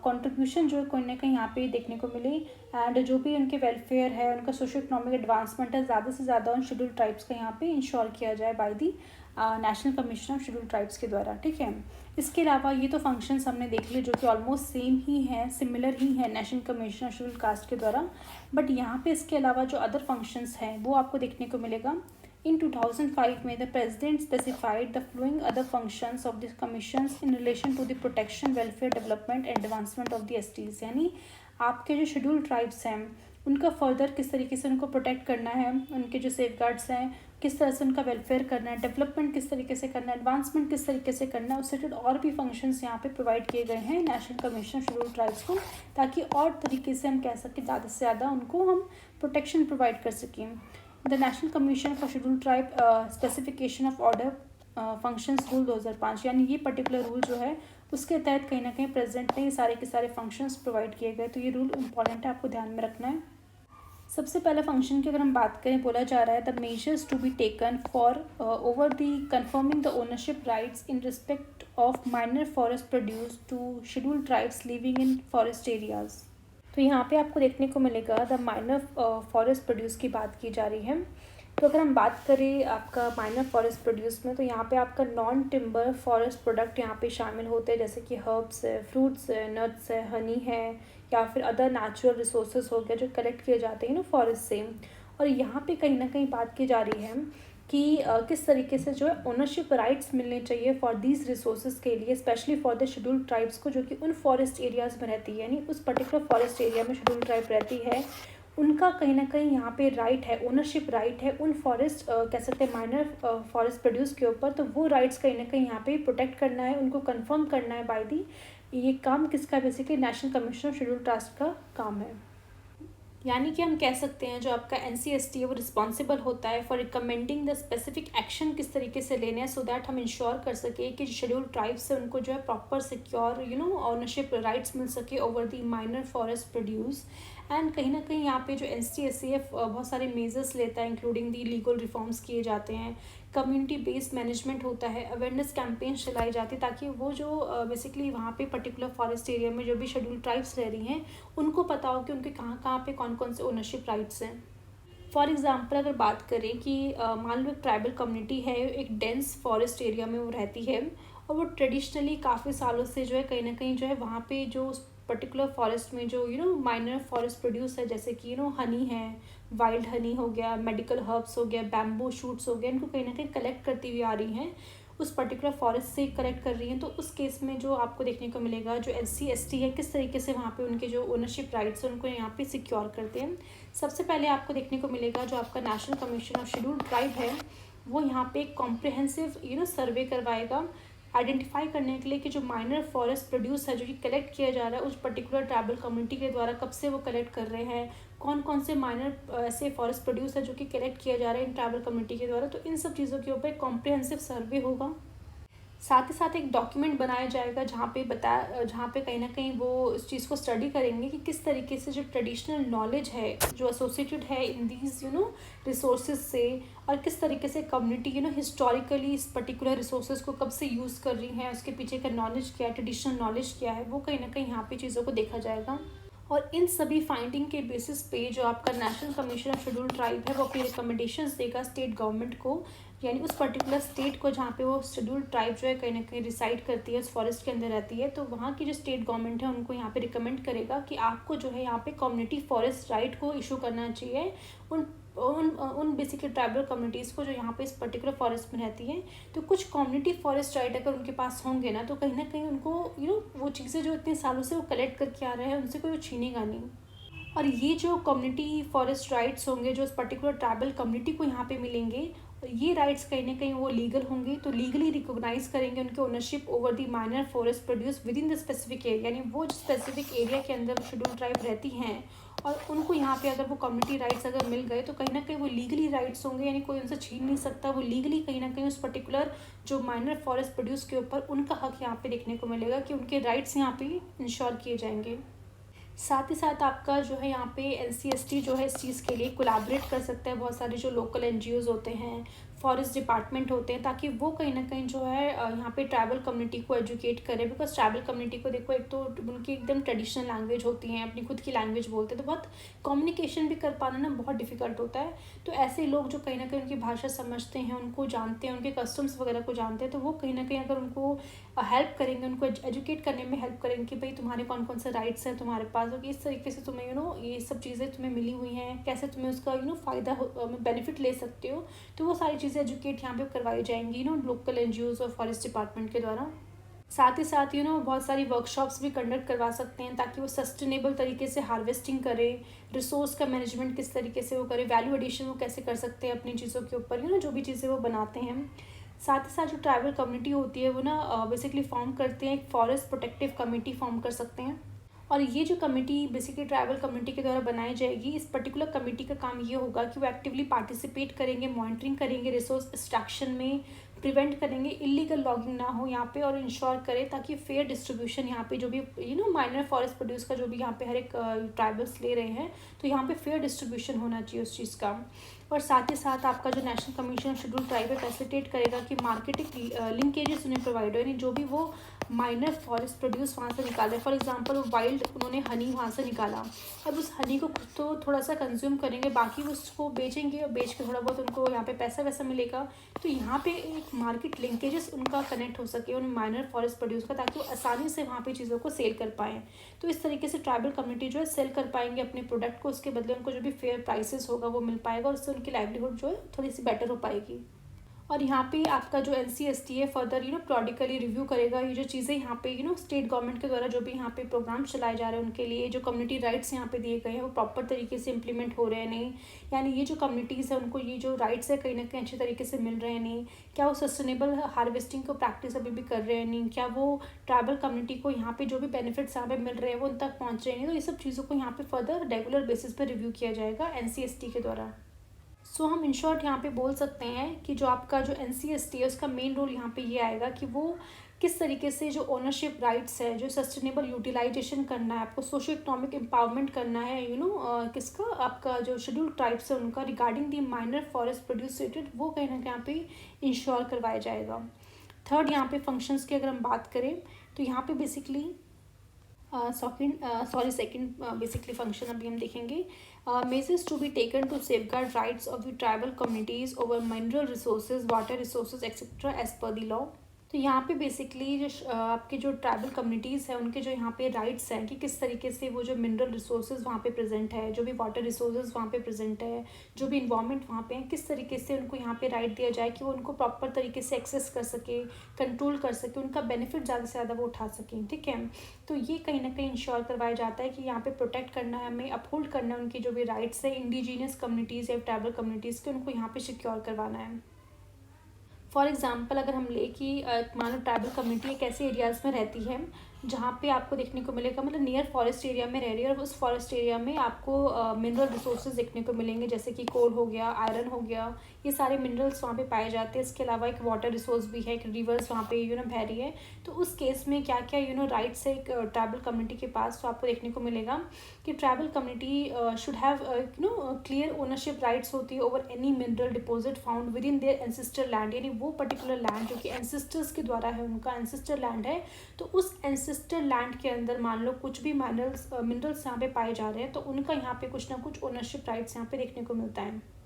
कंट्रीब्यूशन जो है कहीं ना कहीं यहाँ पे देखने को मिले, एंड जो भी उनके वेलफेयर है, उनका सोशो इकोनॉमिक एडवांसमेंट है, ज़्यादा से ज़्यादा उन शेड्यूल ट्राइब्स का यहाँ पे इंश्योर किया जाए by the national commission of schedule tribes के द्वारा। ठीक है, इसके अलावा ये तो फंक्शंस हमने देख लिए जो कि ऑलमोस्ट सेम ही है, सिमिलर ही है national commission of schedule caste के द्वारा। बट यहाँ पे इसके अलावा जो अदर फंक्शंस हैं वो आपको देखने को मिलेगा। इन 2005 में the president specified the following other functions of this commissions in relation to the protection, welfare, development and advancement of the STs. यानी आपके जो शेड्यूल ट्राइब्स हैं उनका फर्दर किस तरीके से उनको प्रोटेक्ट करना है, उनके जो सेफगार्ड्स हैं किस तरह से उनका वेलफेयर करना है, डेवलपमेंट किस तरीके से करना है, एडवांसमेंट किस तरीके से करना है, उससे रिलेटेड और भी फंक्शंस यहाँ पे प्रोवाइड किए गए हैं national commission of schedule tribes को, ताकि और तरीके से हम कह सकें ज़्यादा से ज़्यादा उनको हम प्रोटेक्शन प्रोवाइड कर सकें। The national commission for schedule tribe specification of order functions rule 2005, यानी ये पर्टिकुलर रूल जो है उसके तहत कहीं ना कहीं प्रेसिडेंट ने ये सारे के सारे फंक्शंस प्रोवाइड किए गए। तो ये रूल इंपॉर्टेंट है, आपको ध्यान में रखना है। सबसे पहले फंक्शन की अगर हम बात करें, बोला जा रहा है the measures to be taken for over the confirming the ownership rights in respect of minor forest produce to schedule tribes living in forest areas. तो यहाँ पे आपको देखने को मिलेगा द माइनर फॉरेस्ट प्रोड्यूस की बात की जा रही है। तो अगर हम बात करें आपका माइनर फॉरेस्ट प्रोड्यूस में, तो यहाँ पे आपका नॉन टिम्बर फॉरेस्ट प्रोडक्ट यहाँ पे शामिल होते हैं, जैसे कि हर्ब्स है, फ्रूट्स है, नट्स है, हनी है, या फिर अदर नेचुरल रिसोर्सेज हो गया जो कलेक्ट किए जाते हैं फॉरेस्ट से। और यहाँ पे कहीं ना कहीं बात की जा रही है कि किस तरीके से जो है ओनरशिप राइट्स मिलने चाहिए फॉर दीज रिसोर्सेज के लिए, specially for the schedule tribes को जो कि उन फॉरेस्ट एरियाज़ में रहती है, यानी उस पर्टिकुलर फॉरेस्ट एरिया में शेड्यूल ट्राइब रहती है, उनका कहीं ना कहीं यहाँ पे राइट है, ओनरशिप राइट है उन फॉरेस्ट कह सकते हैं माइनर फॉरेस्ट प्रोड्यूस के ऊपर। तो वो राइट्स कहीं ना कहीं यहाँ पे प्रोटेक्ट करना है, उनको कंफर्म करना है बाय दी। ये काम किसका, basically national commission of schedule tribes का काम है। यानी कि हम कह सकते हैं जो आपका एनसीएसटी है वो रिस्पॉन्सिबल होता है for recommending the specific action किस तरीके से लेने हैं, सो दैट हम इंश्योर कर सके कि शेड्यूल ट्राइब्स से उनको जो है प्रॉपर सिक्योर ऑनरशिप राइट्स मिल सके over the minor forest produce. And कहीं ना कहीं यहाँ पे जो एनसीएससी है बहुत सारे मेजर्स लेता है, इंक्लूडिंग दी लीगल रिफॉर्म्स किए जाते हैं, कम्युनिटी बेस्ड मैनेजमेंट होता है, अवेयरनेस कैंपेन चलाई जाती है, ताकि वो जो बेसिकली वहाँ पे पर्टिकुलर फॉरेस्ट एरिया में जो भी शेड्यूल ट्राइब्स रह रही हैं उनको पता हो कि उनके कहाँ कहाँ पे कौन कौन से ओनरशिप राइट्स हैं। फॉर एग्ज़ाम्पल अगर बात करें कि मान लो एक ट्राइबल कम्युनिटी है, एक डेंस फॉरेस्ट एरिया में वो रहती है, और वो ट्रेडिशनली काफ़ी सालों से जो है कहीं ना कहीं जो है वहाँ पे जो पर्टिकुलर फॉरेस्ट में जो माइनर फॉरेस्ट प्रोड्यूस है, जैसे कि हनी है, वाइल्ड हनी हो गया, मेडिकल हर्ब्स हो गया, बैम्बू शूट्स हो गया, इनको कहीं ना कहीं कलेक्ट करती हुई आ रही हैं, उस पर्टिकुलर फॉरेस्ट से कलेक्ट कर रही हैं। तो उस केस में जो आपको देखने को मिलेगा जो एससी/एसटी है किस तरीके से वहाँ पे उनके जो ओनरशिप राइट्स हैं उनको यहाँ पे सिक्योर करते हैं। सबसे पहले आपको देखने को मिलेगा जो आपका national commission of schedule tribe है वो यहाँ पे एक कॉम्प्रिहेंसिव सर्वे करवाएगा आइडेंटिफाई करने के लिए कि जो माइनर फॉरेस्ट प्रोड्यूस है जो कि कलेक्ट किया जा रहा है उस पर्टिकुलर ट्राइबल कम्युनिटी के द्वारा कब से वो कलेक्ट कर रहे हैं, कौन कौन से माइनर ऐसे फॉरेस्ट प्रोड्यूस है जो कि कलेक्ट किया जा रहा है इन ट्राइबल कम्युनिटी के द्वारा। तो इन सब चीज़ों के ऊपर कॉम्प्रिहेंसिव सर्वे होगा। साथ ही साथ एक डॉक्यूमेंट बनाया जाएगा जहाँ पे कहीं ना कहीं वो इस चीज़ को स्टडी करेंगे कि किस तरीके से जो ट्रेडिशनल नॉलेज है जो एसोसिएटेड है इन दीज रिसोर्सेज से, और किस तरीके से कम्युनिटी हिस्टोरिकली इस पर्टिकुलर रिसोर्सेज को कब से यूज़ कर रही है, उसके पीछे का नॉलेज क्या है, ट्रेडिशनल नॉलेज क्या है, वो कहीं ना कहीं यहाँ पे चीज़ों को देखा जाएगा। और इन सभी फाइंडिंग के बेसिस पे जो आपका national commission of scheduled tribe है वो अपनी रिकमेंडेशंस देगा स्टेट गवर्नमेंट को, यानी उस पर्टिकुलर स्टेट को जहाँ पे वो शेड्यूल्ड ट्राइब जो है कहीं ना कहीं रिसाइड करती है, उस फॉरेस्ट के अंदर रहती है, तो वहाँ की जो स्टेट गवर्नमेंट है उनको यहाँ पे रिकमेंड करेगा कि आपको जो है यहाँ पे कम्युनिटी फॉरेस्ट राइट को इशू करना चाहिए उन उन बेसिकली ट्राइबल कम्युनिटीज़ को जो यहाँ पे इस पर्टिकुलर फॉरेस्ट में रहती हैं। तो कुछ कम्युनिटी फॉरेस्ट राइट अगर उनके पास होंगे ना, तो कहीं ना कहीं उनको वो चीज़ें जो इतने सालों से वो कलेक्ट करके आ रहे हैं उनसे कोई वो छीनेगा नहीं। और ये जो कम्युनिटी फॉरेस्ट राइट्स होंगे जो इस पर्टिकुलर ट्राइबल कम्युनिटी को यहाँ पे मिलेंगे, ये राइट्स कहीं ना कहीं वो लीगल होंगे, तो लीगली रिकॉग्नाइज करेंगे उनके ownership over the minor forest produce with in the specific area, यानी वो स्पेसिफिक एरिया के अंदर शेड्यूल ट्राइब रहती हैं और उनको यहाँ पे अगर वो कम्युनिटी राइट्स अगर मिल गए तो कहीं ना कहीं वो लीगली राइट्स होंगे, यानी कोई उनसे छीन नहीं सकता, वो लीगली कहीं ना कहीं उस पर्टिकुलर जो माइनर फॉरेस्ट प्रोड्यूस के ऊपर उनका हक यहाँ पे देखने को मिलेगा कि उनके राइट्स यहाँ पे इंश्योर किए जाएंगे। साथ ही साथ आपका जो है यहाँ पे NCST जो है इस चीज़ के लिए कोलैबोरेट कर सकता है बहुत सारे जो लोकल NGOs होते हैं, फॉरेस्ट डिपार्टमेंट होते हैं, ताकि वो कहीं ना कहीं जो है यहाँ पे ट्राइबल कम्युनिटी को एजुकेट करे। बिकॉज ट्राइबल कम्युनिटी को देखो, एक तो उनकी एकदम ट्रेडिशनल लैंग्वेज होती है, अपनी खुद की लैंग्वेज बोलते हैं, तो बहुत कम्युनिकेशन भी कर पाना ना बहुत डिफिकल्ट होता है। तो ऐसे लोग जो कहीं ना कहीं उनकी भाषा समझते हैं, उनको जानते हैं, उनके कस्टम्स वगैरह को जानते हैं, तो वो कहीं ना कहीं अगर उनको हेल्प करेंगे, उनको एजुकेट करने में हेल्प करेंगे कि भाई तुम्हारे कौन कौन से राइट्स हैं तुम्हारे पास, और इस तरीके से तुम्हें ये सब चीज़ें तुम्हें मिली हुई हैं, कैसे तुम्हें उसका फ़ायदा बेनिफिट ले सकते हो, तो वो सारी चीज़ें एजुकेट यहाँ पे करवाई जाएंगी लोकल NGOs और फॉरेस्ट डिपार्टमेंट के द्वारा। साथ ही साथ बहुत सारी वर्कशॉप्स भी कंडक्ट करवा सकते हैं ताकि वो सस्टेनेबल तरीके से हार्वेस्टिंग करें, रिसोर्स का मैनेजमेंट किस तरीके से वो करें, वैल्यू एडिशन वो कैसे कर सकते हैं अपनी चीज़ों के ऊपर, जो भी चीज़ें वो बनाते हैं। साथ ही साथ जो ट्राइबल कम्युनिटी होती है वो बेसिकली फॉर्म करते हैं, एक फॉरेस्ट प्रोटेक्टिव कमेटी फॉर्म कर सकते हैं, और ये जो कमेटी बेसिकली ट्राइबल कम्युनिटी के द्वारा बनाई जाएगी, इस पर्टिकुलर कमेटी का काम ये होगा कि वो एक्टिवली पार्टिसिपेट करेंगे, मॉनिटरिंग करेंगे रिसोर्स एक्सट्रैक्शन में, प्रिवेंट करेंगे इलीगल लॉगिंग ना हो यहाँ पे, और इंश्योर करें ताकि फेयर डिस्ट्रीब्यूशन यहाँ पे जो भी माइनर फॉरेस्ट प्रोड्यूस का जो भी यहाँ पे हर एक ट्राइबल्स ले रहे हैं, तो यहाँ पे फेयर डिस्ट्रीब्यूशन होना चाहिए उस चीज़ का। और साथ ही साथ आपका जो national commission of schedule tribe facilitate करेगा कि मार्केटिंग लिंकेजेस उन्हें प्रोवाइड हो, यानी जो भी वो माइनर फॉरेस्ट प्रोड्यूस वहाँ से निकाल रहे हैं, फॉर एग्जांपल वो वाइल्ड उन्होंने हनी वहाँ से निकाला, अब उस हनी को खुद तो थोड़ा सा कंज्यूम करेंगे, बाकी उसको बेचेंगे और बेच के थोड़ा बहुत उनको यहाँ पे पैसा वैसा मिलेगा, तो यहाँ पे एक मार्केट लिंकेजेस उनका कनेक्ट हो सके उन माइनर फॉरेस्ट प्रोड्यूस का, ताकि वो आसानी से वहाँ पे चीज़ों को सेल कर पाएँ। तो इस तरीके से ट्राइबल कम्युनिटी जो है सेल कर पाएंगे अपने प्रोडक्ट को, उसके बदले उनको जो भी फेयर प्राइसेस होगा वो मिल पाएगा, और उससे उनकी लाइवलीहुड जो है थोड़ी सी बेटर हो पाएगी। और यहाँ पे आपका जो NCST है फर्दर प्रोडिकली रिव्यू करेगा ये जो चीज़ें यहाँ पे स्टेट गवर्नमेंट के द्वारा जो भी यहाँ पे प्रोग्राम चलाए जा रहे हैं उनके लिए जो कम्युनिटी राइट्स यहाँ पे दिए गए हैं वो प्रॉपर तरीके से इंप्लीमेंट हो रहे हैं नहीं, यानी ये जो कम्युनिटीज़ है उनको ये जो राइट्स है कहीं ना कहीं अच्छे तरीके से मिल रहे हैं नहीं, क्या वो सस्टेनेबल हार्वेस्टिंग को प्रैक्टिस अभी भी कर रहे हैं नहीं, क्या वो ट्राइबल कम्युनिटी को यहाँ पे जो भी बेनिफिट्स यहाँ पे मिल रहे हैं वो उन तक पहुँच रहे हैं नहीं, तो ये सब चीज़ों को यहाँ पे फर्दर रेगुलर बेसिस पर रिव्यू किया जाएगा NCST के द्वारा। सो हम इन शॉर्ट यहाँ पे बोल सकते हैं कि जो आपका जो NCST है उसका मेन रोल यहाँ पे ये आएगा कि वो किस तरीके से जो ओनरशिप राइट्स है, जो सस्टेनेबल यूटिलाइजेशन करना है, आपको सोशो इकोनॉमिक एम्पावरमेंट करना है किसका, आपका जो शेड्यूल्ड ट्राइब्स है उनका, रिगार्डिंग दी माइनर फॉरेस्ट प्रोड्यूसेटेड, वो कहीं ना कहीं यहाँ पे इंश्योर करवाया जाएगा। थर्ड यहाँ पे फंक्शंस की अगर हम बात करें तो यहाँ पे बेसिकली सेकेंड बेसिकली फंक्शन अभी हम देखेंगे, measures to be taken to safeguard rights of the tribal communities over mineral resources, water resources etc. as per the law। तो यहाँ पे बेसिकली जो आपके जो ट्राइबल कम्युनिटीज़ हैं उनके जो यहाँ पे राइट्स हैं कि किस तरीके से वो जो मिनरल रिसोर्सेज वहाँ पे प्रेजेंट है, जो भी वाटर रिसोर्सेज वहाँ पे प्रेजेंट है, जो भी इन्वायरमेंट वहाँ पे है, किस तरीके से उनको यहाँ पे राइट दिया जाए कि वो उनको प्रॉपर तरीके से एक्सेस कर सके, कंट्रोल कर सके, उनका बेनिफिट ज़्यादा से ज़्यादा वो उठा सकें। ठीक है, तो ये कहीं ना कहीं इंश्योर करवाया जाता है कि यहाँ पे प्रोटेक्ट करना है हमें, अपहोल्ड करना है उनकी जो भी राइट्स है इंडिजीनियस कम्युनिटीज़ या ट्राइबल कम्युनिटीज़ के, उनको यहाँ पे सिक्योर करवाना है। फॉर एग्जांपल अगर हम ले कि मान लो ट्राइबल कम्युनिटी एक ऐसे एरियाज़ में रहती है जहाँ पे आपको देखने को मिलेगा, मतलब नियर फॉरेस्ट एरिया में रह रही है और उस फॉरेस्ट एरिया में आपको मिनरल रिसोर्सेज देखने को मिलेंगे, जैसे कि कोल हो गया, आयरन हो गया, ये सारे मिनरल्स वहाँ पे पाए जाते हैं। इसके अलावा एक वाटर रिसोर्स भी है, एक रिवर्स वहाँ पे बह रही है। तो उस केस में क्या क्या राइट्स है एक ट्राइबल कम्युनिटी के पास, तो आपको देखने को मिलेगा कि tribal community should have clear ownership rights होती है over any mineral deposit found with in their ancestor land, यानी वो पर्टिकुलर लैंड जो कि एंसेस्टर्स के द्वारा है, उनका एंसेस्टर लैंड है। तो उस एंसेस्टर लैंड के अंदर मान लो कुछ भी मिनरल्स यहाँ पे पाए जा रहे हैं, तो उनका यहाँ पे कुछ ना कुछ ओनरशिप राइट्स यहाँ पे देखने को मिलता है।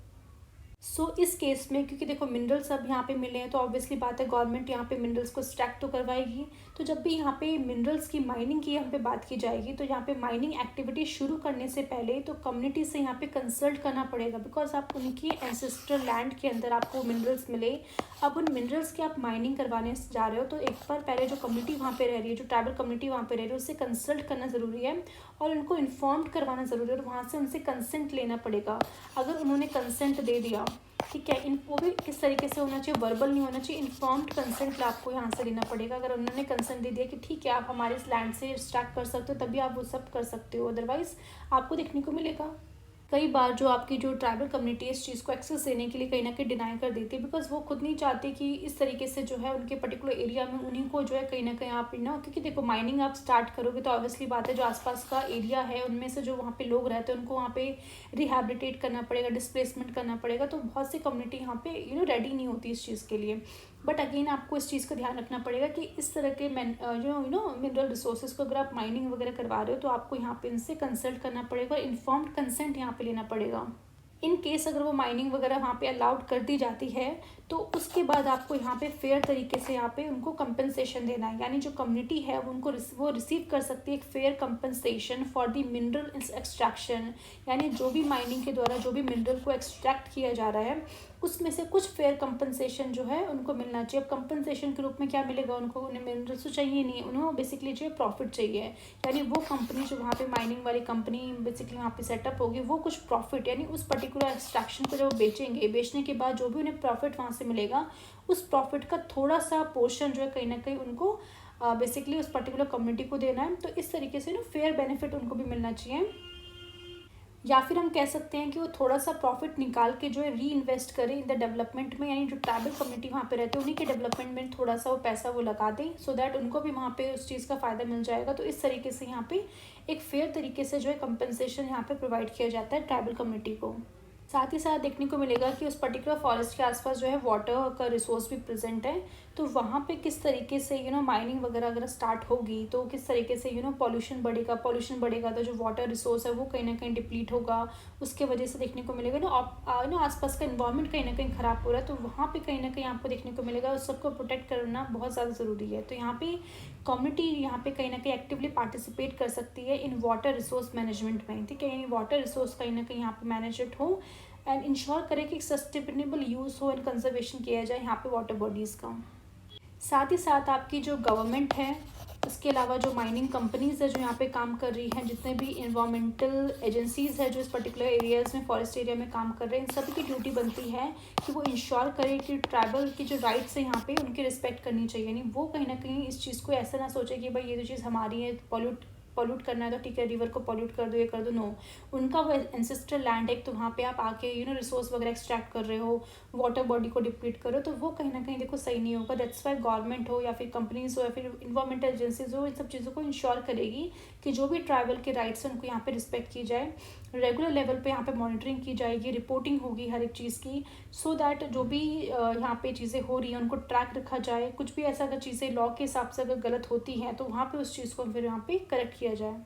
इस केस में क्योंकि देखो मिनरल्स अब यहाँ पे मिले हैं, तो ऑब्वियसली बात है गवर्नमेंट यहाँ पे मिनरल्स को एक्सट्रैक्ट तो करवाएगी। तो जब भी यहाँ पे मिनरल्स की माइनिंग की यहाँ पे बात की जाएगी, तो यहाँ पे माइनिंग एक्टिविटी शुरू करने से पहले तो कम्युनिटी से यहाँ पे कंसल्ट करना पड़ेगा, बिकॉज आप उनकी एंसेस्ट्रल लैंड के अंदर आपको मिनरल्स मिले। अब उन मिनरल्स की आप माइनिंग करवाने जा रहे हो, तो एक बार पहले जो कम्युनिटी वहाँ पे रह रही है, जो ट्राइबल कम्युनिटी वहाँ पे रह रही है, उससे कंसल्ट करना ज़रूरी है और उनको इन्फॉर्म्ड करवाना ज़रूरी है और वहाँ से उनसे कंसेंट लेना पड़ेगा। अगर उन्होंने कंसेंट दे दिया, ठीक है, वो भी किस तरीके से होना चाहिए, वर्बल नहीं होना चाहिए, इन्फॉर्म्ड कंसेंट आपको यहाँ से लेना पड़ेगा। अगर उन्होंने कंसेंट दे दिया कि ठीक है आप हमारे इस लैंड से एक्सट्रैक्ट कर सकते हो, तभी आप वो सब कर सकते हो, अदरवाइज आपको देखने को मिलेगा कई बार जो आपकी जो ट्राइबल कम्युनिटी इस चीज़ को एक्सेस देने के लिए कहीं ना कहीं डिनाई कर देती है, बिकॉज वो खुद नहीं चाहते कि इस तरीके से जो है उनके पर्टिकुलर एरिया में उन्हीं को जो है कहीं ना कहीं आप क्योंकि देखो माइनिंग आप स्टार्ट करोगे तो ऑब्वियसली बात है जो आसपास का एरिया है उनमें से जो वहाँ पे लोग रहते हैं उनको वहाँ पे रिहैबिलिटेट करना पड़ेगा, डिस्प्लेसमेंट करना पड़ेगा। तो बहुत सी कम्युनिटी यहाँ पे रेडी नहीं होती इस चीज़ के लिए। बट अगेन आपको इस चीज़ का ध्यान रखना पड़ेगा कि इस तरह के मिनरल रिसोर्सेज को अगर आप माइनिंग वगैरह करवा रहे हो, तो आपको यहाँ पे इनसे कंसल्ट करना पड़ेगा और इन्फॉर्म्ड कंसेंट यहाँ पे लेना पड़ेगा। इन केस अगर वो माइनिंग वगैरह वहाँ पे अलाउड कर दी जाती है, तो उसके बाद आपको यहाँ पे फेयर तरीके से यहाँ पे उनको कंपनसेशन देना है, यानी जो कम्युनिटी है वो रिसीव कर सकती है एक fair compensation for the mineral extraction, यानी जो भी माइनिंग के द्वारा जो भी मिनरल को एक्सट्रैक्ट किया जा रहा है उसमें से कुछ फेयर कंपनसेशन जो है उनको मिलना चाहिए। अब कंपनसेशन के रूप में क्या मिलेगा उनको, उन्हें मिनरल्स तो चाहिए नहीं, उन्हें बेसिकली जो है प्रॉफिट चाहिए, यानी वो कंपनी जो वहाँ पे माइनिंग वाली कंपनी बेसिकली वहाँ पे सेटअप होगी, वो कुछ प्रॉफिट यानी उस पर्टिकुलर एक्सट्रैक्शन को जब वो बेचेंगे, बेचने के बाद जो भी उन्हें प्रॉफिट वहाँ से मिलेगा उस प्रॉफिट का थोड़ा सा पोर्शन जो है कहीं ना कहीं उनको बेसिकली उस पर्टिकुलर कम्युनिटी को देना है। तो इस तरीके से फेयर बेनिफिट उनको भी मिलना चाहिए, या फिर हम कह सकते हैं कि वो थोड़ा सा प्रॉफिट निकाल के जो है री इन्वेस्ट करें इन द डेवलपमेंट में, यानी जो ट्राइबल कम्युनिटी वहाँ पे रहते हैं उन्हीं के डेवलपमेंट में थोड़ा सा वो पैसा वो लगा दें, सो दैट उनको भी वहाँ पे उस चीज़ का फ़ायदा मिल जाएगा। तो इस तरीके से यहाँ पे एक फेयर तरीके से जो है कंपनसेशन यहाँ पे प्रोवाइड किया जाता है ट्राइबल कम्युनिटी को। साथ ही साथ देखने को मिलेगा कि उस पर्टिकुलर फॉरेस्ट के आसपास जो है वाटर का रिसोर्स भी प्रेजेंट है, तो वहाँ पे किस तरीके से माइनिंग वगैरह अगर स्टार्ट होगी तो किस तरीके से पॉल्यूशन बढ़ेगा तो जो वाटर रिसोर्स है वो कहीं ना कहीं डिप्लीट होगा, उसके वजह से देखने को मिलेगा आसपास का इन्वायरमेंट कहीं ना कहीं ख़राब हो रहा है, तो वहाँ पे कहीं ना कहीं आपको देखने को मिलेगा उस सबको प्रोटेक्ट करना बहुत ज़्यादा ज़रूरी है। तो यहाँ पे कम्युनिटी यहाँ पे कहीं ना कहीं एक्टिवली पार्टिसिपेट कर सकती है इन वाटर रिसोर्स मैनेजमेंट में, ठीक है, यानी वाटर रिसोर्स कहीं ना कहीं यहाँ पे मैनेजमेंट हो एंड इंश्योर करें कि सस्टेनेबल यूज़ हो एंड कंजर्वेशन किया जाए यहाँ पे वाटर बॉडीज़ का। साथ ही साथ आपकी जो गवर्नमेंट है, इसके अलावा जो माइनिंग कंपनीज़ है जो यहाँ पे काम कर रही हैं, जितने भी इन्वामेंटल एजेंसीज़ है जो इस पर्टिकुलर एरियाज़ में फॉरेस्ट एरिया में काम कर रहे हैं, इन सभी की ड्यूटी बनती है कि वो इंश्योर करें कि ट्राइबल की जो राइट्स है यहाँ पे उनकी रिस्पेक्ट करनी चाहिए, यानी वो कहीं ना कहीं इस चीज़ को ऐसा ना सोचे कि भाई ये तो चीज़ हमारी है, पॉल्यूट करना है तो ठीक है रिवर को पॉल्यूट कर दो, ये कर दो। नो, उनका वो एंसेस्ट्रल लैंड है, तो वहाँ पे आप आके रिसोर्स वगैरह एक्सट्रैक्ट कर रहे हो, वाटर बॉडी को डिप्लीट कर रहे हो, तो वो कहीं ना कहीं देखो सही नहीं होगा। दैट्स वाई गवर्नमेंट हो या फिर कंपनीज हो या फिर इन्वायरमेंटल एजेंसीज हो, इन सब चीज़ों को इंश्योर करेगी कि जो भी ट्राइबल के राइट्स हैं उनको यहाँ पे रिस्पेक्ट की जाए, रेगुलर लेवल पे यहाँ पे मॉनिटरिंग की जाएगी, रिपोर्टिंग होगी हर एक चीज़ की, सो दैट जो भी यहाँ पे चीज़ें हो रही हैं उनको ट्रैक रखा जाए। कुछ भी ऐसा अगर चीज़ें लॉ के हिसाब से अगर गलत होती हैं तो वहाँ पे उस चीज़ को फिर यहाँ पे करेक्ट किया जाए।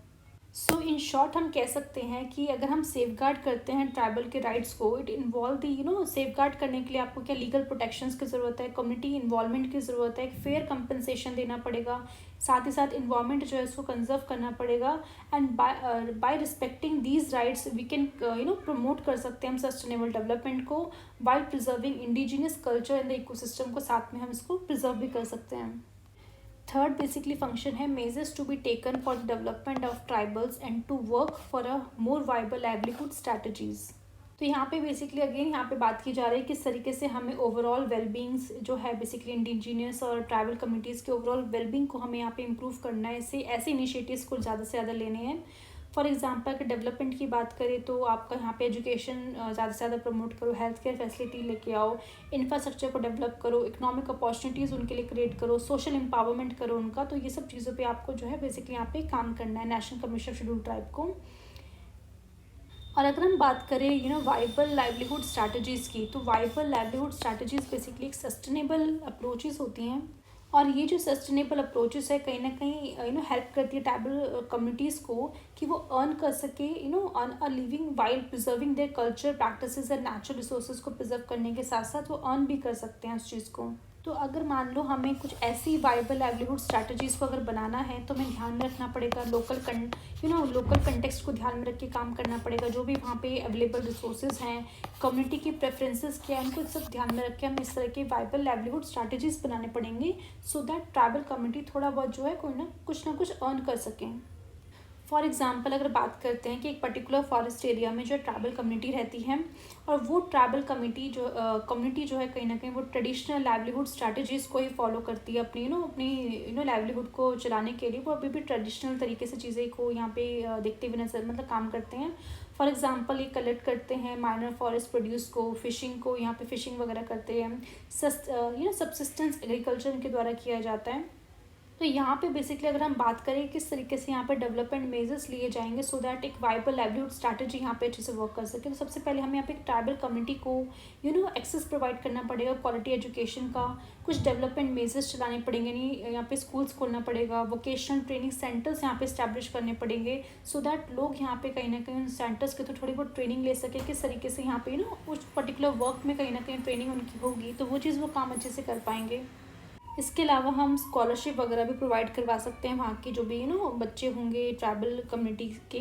सो इन शॉर्ट हम कह सकते हैं कि अगर हम सेफगार्ड करते हैं ट्राइबल के राइट्स को, इट इन्वॉल्व दी सेफगार्ड करने के लिए आपको क्या लीगल प्रोटेक्शंस की ज़रूरत है, कम्युनिटी इन्वॉल्वमेंट की ज़रूरत है, एक फेयर कंपनसेशन देना पड़ेगा, साथ ही साथ इन्वायरमेंट जो है उसको कंजर्व करना पड़ेगा, and by respecting these rights we can promote कर सकते हैं हम सस्टेनेबल डेवलपमेंट को, while preserving indigenous culture and the ecosystem को साथ में हम इसको प्रिजर्व भी कर सकते हैं। थर्ड बेसिकली फंक्शन है measures to be taken for the development of tribals and to work for a more viable livelihood strategies. तो यहाँ पे बेसिकली अगेन यहाँ पे बात की जा रही है किस तरीके से हमें ओवरऑल वेलबींग्स जो है बेसिकली इंडिजीनियस और ट्राइबल कम्युनिटीज़ के ओवरऑल वेलबींग को हमें यहाँ पे इम्प्रूव करना है। इससे ऐसे इनिशिएटिव्स को ज़्यादा से ज़्यादा लेने हैं। फॉर एग्जांपल अगर डेवलपमेंट की बात करें तो आपका यहाँ पे एजुकेशन ज़्यादा से ज़्यादा प्रमोट करो, हेल्थ केयर फैसिलिटी लेके आओ, इंफ्रास्ट्रक्चर को डेवलप करो, इकोनॉमिक अपॉर्चुनिटीज़ उनके लिए क्रिएट करो, सोशल एम्पावरमेंट करो उनका। तो ये सब चीज़ों पे आपको जो है बेसिकली यहाँ पे काम करना है national commission of scheduled tribe को। और अगर हम बात करें वाइबल लाइवलीहुड स्ट्रैटेजीज़ की, तो वाइबल लाइवलीहुड स्ट्रैटेजीज़ बेसिकली एक सस्टेनेबल अप्रोचेस होती हैं। और ये जो सस्टेनेबल अप्रोचेस है कहीं ना कहीं हेल्प करती है ट्राइबल कम्युनिटीज़ को कि वो अर्न कर सके earn a living while preserving their culture practices and natural resources को प्रिजर्व करने के साथ साथ वो अर्न भी कर सकते हैं उस चीज़ को। तो अगर मान लो हमें कुछ ऐसी वाइबल लाइवलीहुड स्ट्रैटेजीज़ को अगर बनाना है तो हमें ध्यान में रखना पड़ेगा लोकल कंटेक्स्ट को ध्यान में रख के काम करना पड़ेगा। जो भी वहाँ पे अवेलेबल रिसोर्सेज हैं, कम्युनिटी की प्रेफरेंसेस क्या है, उनको सब ध्यान में रख के हम इस तरह के वाइबल लाइवलीहुड स्ट्रैटेजीज़ बनाने पड़ेंगे सो दैट ट्राइबल कम्युनिटी थोड़ा बहुत जो है कोई ना कुछ अर्न कर सकें। फॉर एग्ज़ाम्पल अगर बात करते हैं कि एक पर्टिकुलर फॉरेस्ट एरिया में जो ट्राइबल कम्युनिटी रहती है और वो ट्राइबल कम्युनिटी जो है कहीं ना कहीं वो ट्रेडिशनल लाइवलीहुड स्ट्रैटेजीज़ को ही फॉलो करती है अपनी लाइवलीहुड को चलाने के लिए। वो अभी भी ट्रेडिशनल तरीके से चीज़ें को यहाँ पे देखते हुए काम करते हैं। फॉर एग्ज़ाम्पल ये कलेक्ट करते हैं माइनर फॉरेस्ट प्रोड्यूस को, फिशिंग को, यहाँ पे फिशिंग वगैरह करते हैं, सबसिस्टेंस एग्रीकल्चर इनके द्वारा किया जाता है। तो यहाँ पे बेसिकली अगर हम बात करें किस तरीके से यहाँ पे डेवलपमेंट मेजर्स लिए जाएंगे सो दैट एक वाइबल लाइवलीहुड स्ट्रैटेजी यहाँ पे अच्छे से वर्क कर सके। तो सबसे पहले हमें यहाँ पे एक ट्राइबल कम्युनिटी को एक्सेस प्रोवाइड करना पड़ेगा क्वालिटी एजुकेशन का, कुछ डेवलपमेंट मेजर्स चलाने पड़ेंगे, यानी यहाँ पे स्कूल्स खोलना पड़ेगा, वोकेशनल ट्रेनिंग सेंटर्स यहाँ पे इस्टेब्लिश करने पड़ेंगे सो दैट लोग यहाँ पे कहीं ना कहीं उन सेंटर्स के थ्रू थोड़ी बहुत ट्रेनिंग ले सके किस तरीके से यहाँ पे उस पर्टिकुलर वर्क में कहीं ना कहीं ट्रेनिंग उनकी होगी तो वो चीज़ वो काम अच्छे से कर पाएंगे। इसके अलावा हम स्कॉलरशिप वगैरह भी प्रोवाइड करवा सकते हैं वहाँ के जो भी बच्चे होंगे ट्राइबल कम्युनिटी के।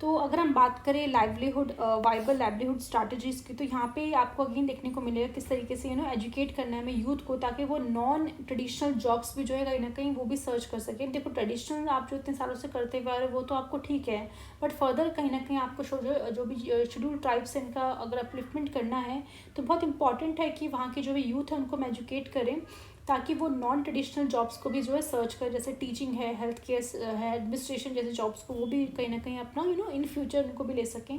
तो अगर हम बात करें वाइबल लाइवलीहुड स्ट्रैटेजीज़ की, तो यहाँ पे आपको अगेन देखने को मिलेगा किस तरीके से एजुकेट करना है हमें यूथ को ताकि वो नॉन ट्रेडिशनल जॉब्स भी जो है कहीं ना कहीं वो भी सर्च कर सकें। देखो ट्रेडिशनल आप जो इतने सालों से करते हुए आ रहे हो वो तो आपको ठीक है, बट फर्दर कहीं ना कहीं आपको जो भी शेड्यूल ट्राइब्स हैं इनका अगर अपलिफ्टमेंट करना है तो बहुत इंपॉर्टेंट है कि वहाँ के जो भी यूथ है उनको हम एजुकेट करें ताकि वो नॉन ट्रेडिशनल जॉब्स को भी जो है सर्च कर, जैसे टीचिंग है, हेल्थ केयर है, एडमिनिस्ट्रेशन जैसे जॉब्स को वो भी कहीं ना कहीं अपना इन फ्यूचर उनको भी ले सकें।